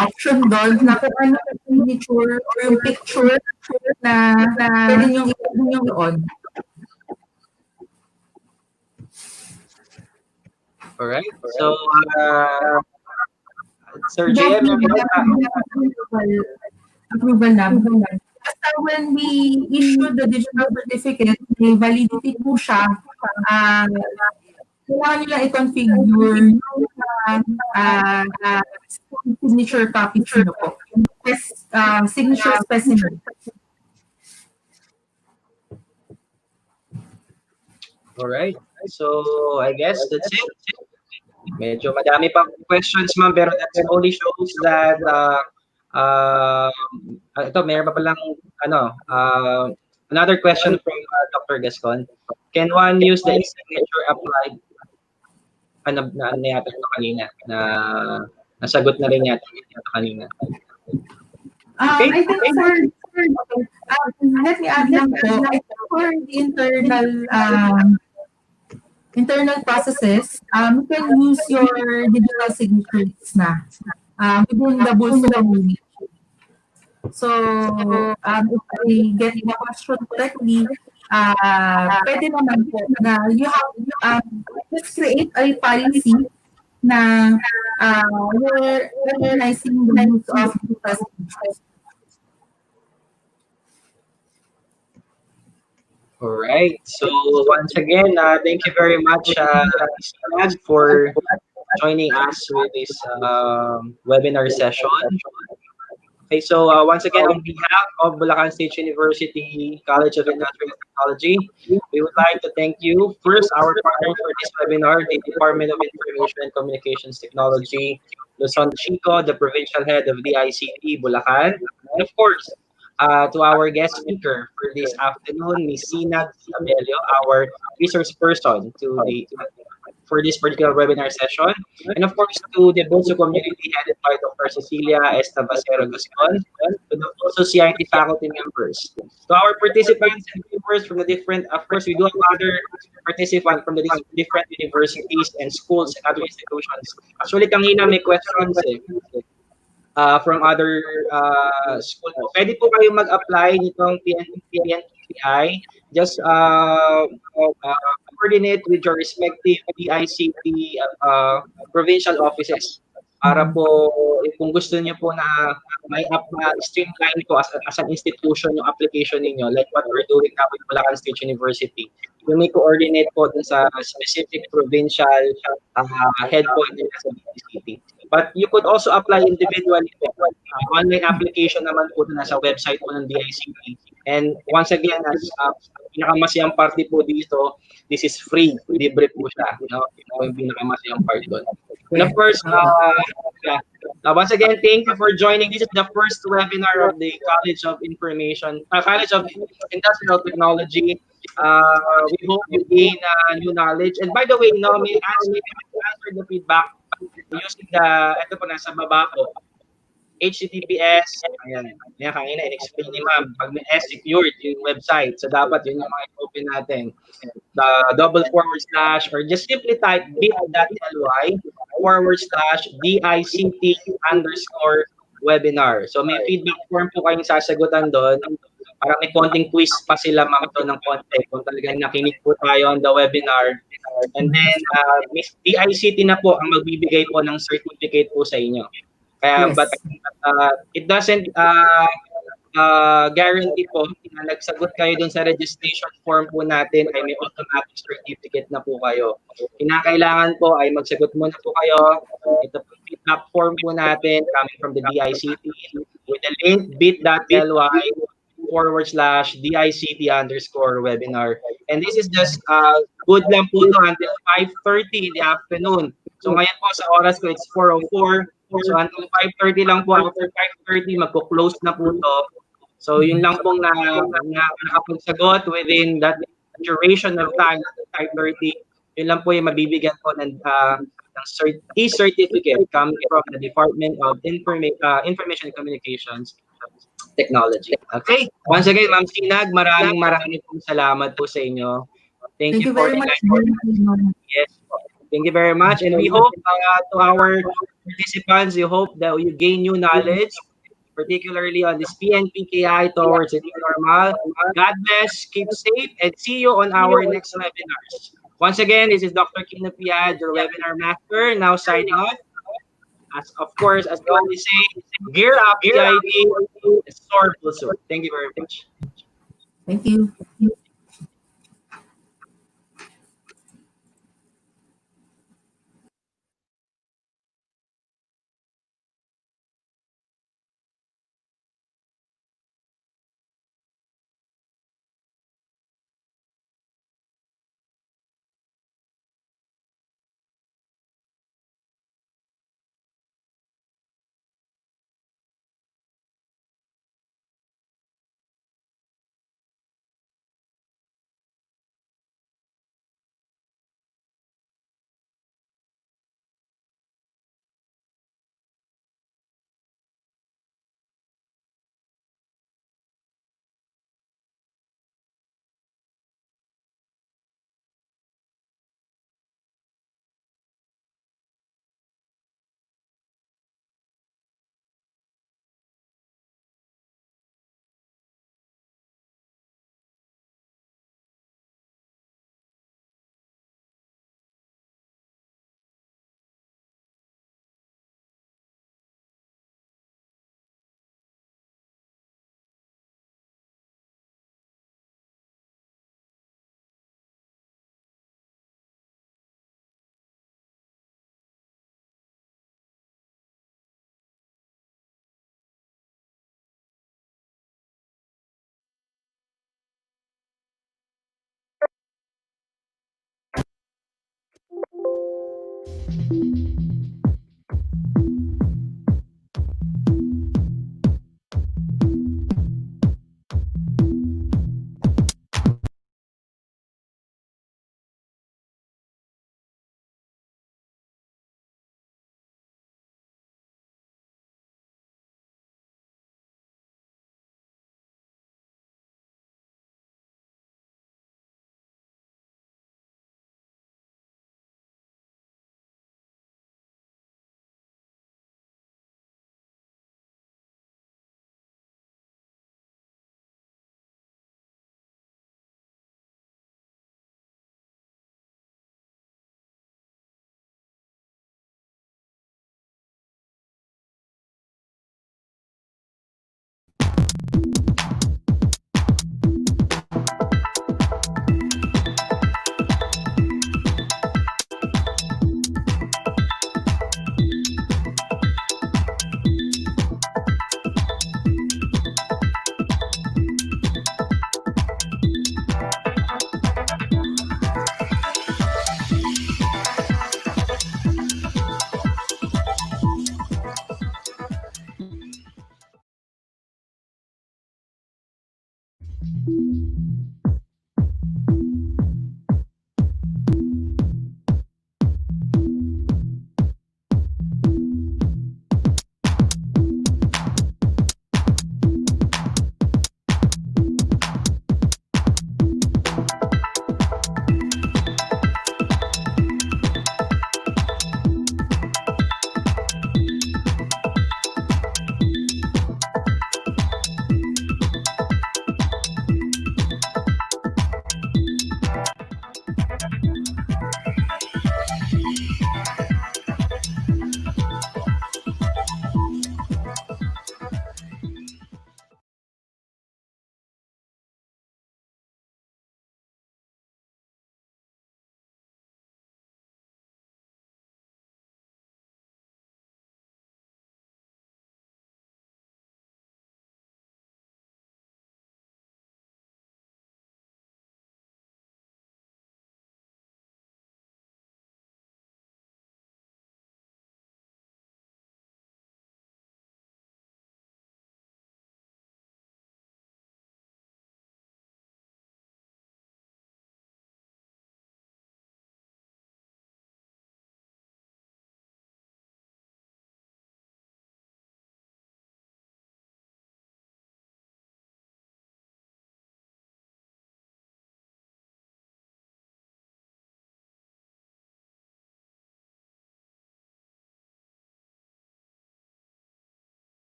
option doon na kung ano yung signature or yung picture na pwede nyo doon. Alright, so, Sir JM, approval na. Basta when we issue the digital certificate, may validity po siya. Kailangan nila i-configure yung signature copies nyo po. Signature specimen. Alright. So, I guess that's it. Medyo madami pa questions, ma'am, pero that only shows that ito, mayroon pa palang another question from Dr. Gascon. Can one use the signature applied? Ano yata ito kanina? Nasagot na rin yata kanina. I think let me add lang po, I think for the internal processes, you can use your digital signatures na within the Bulso community. So, if I get the question correctly, pwede naman po na you have, let's create a policy na we're recognizing the use of digital signatures. All right. So once again, thank you very much, Sinag, for joining us with this webinar session. Okay, so once again, on behalf of Bulacan State University College of Industrial Technology, we would like to thank you. First, our partner for this webinar, the Department of Information and Communications Technology, Luzon Chico, the provincial head of DICT Bulacan, and of course, to our guest speaker for this afternoon, Ms. Sinag Abelio, our resource person for this particular webinar session, and of course to the Bulso community headed by Dr. Cecilia Estabacero Gascon, to the Bulso CIT faculty members, to our participants and viewers from the different, of course we do have other participants from the different universities and schools and other institutions. Actually, kanina may questions from other school. Pwede po kayo mag-apply nitong PNPKI. Just coordinate with your respective DICT provincial offices para po kung gusto niyo po na may streamline po as an institution yung application niyo, like what we're doing now with Bulacan State University. You may coordinate po dun sa specific provincial headquarters sa DICT. But you could also apply individually po. Online application naman po na sa website po ng DICT. And once again, as pinakamasayang party po dito, this is free. Libre po siya. Yung pinakamasayang part doon. And of course, once again, thank you for joining. This is the first webinar of the College of College of Industrial Technology. We hope you gain new knowledge. And by the way, may answer the feedback using ito po nasa baba po, HTTPS, ayan, kanina in-explain ni ma'am, pag may S secured yung website, so dapat yun yung mga open natin, the // or just simply type bit.ly/DICT_webinar. So may feedback form po kayong sasagutan doon. Parang may konting quiz pa sila ma'am to ng konti kung talagang nakinig po tayo on the webinar. And then, DICT na po ang magbibigay po ng certificate po sa inyo. Kaya, yes. But it doesn't guarantee po na nagsagot kayo dun sa registration form po natin ay may automatic certificate na po kayo. Kinakailangan po ay magsagot muna po kayo. Ito po feedback form po natin coming from the DICT with the link bit.ly/DICT_webinar. And this is just good lang po until 5:30 in the afternoon. So ngayon po sa oras ko, it's 4:04. So until 5:30 lang po. After 5:30, magpo-close na po to. So yun lang pong nakapagsagot within that duration of time, 5:30. Yun lang po yung mabibigyan po ng e-certificate coming from the Department of Information and Communications Technology. Okay. Once again, Ma'am Sinag, maraming pong salamat po sa inyo. Thank you very much. Yes. Thank you very much. And we hope to our participants, we hope that you gain new knowledge, particularly on this PNPKI towards the new normal. God bless, keep safe, and see you on our next webinars. Once again, this is Dr. Kino Piad, your webinar master, now signing off. As of course, as we always say, gear up, DIT, and soar full soon. Thank you very much. Thank you.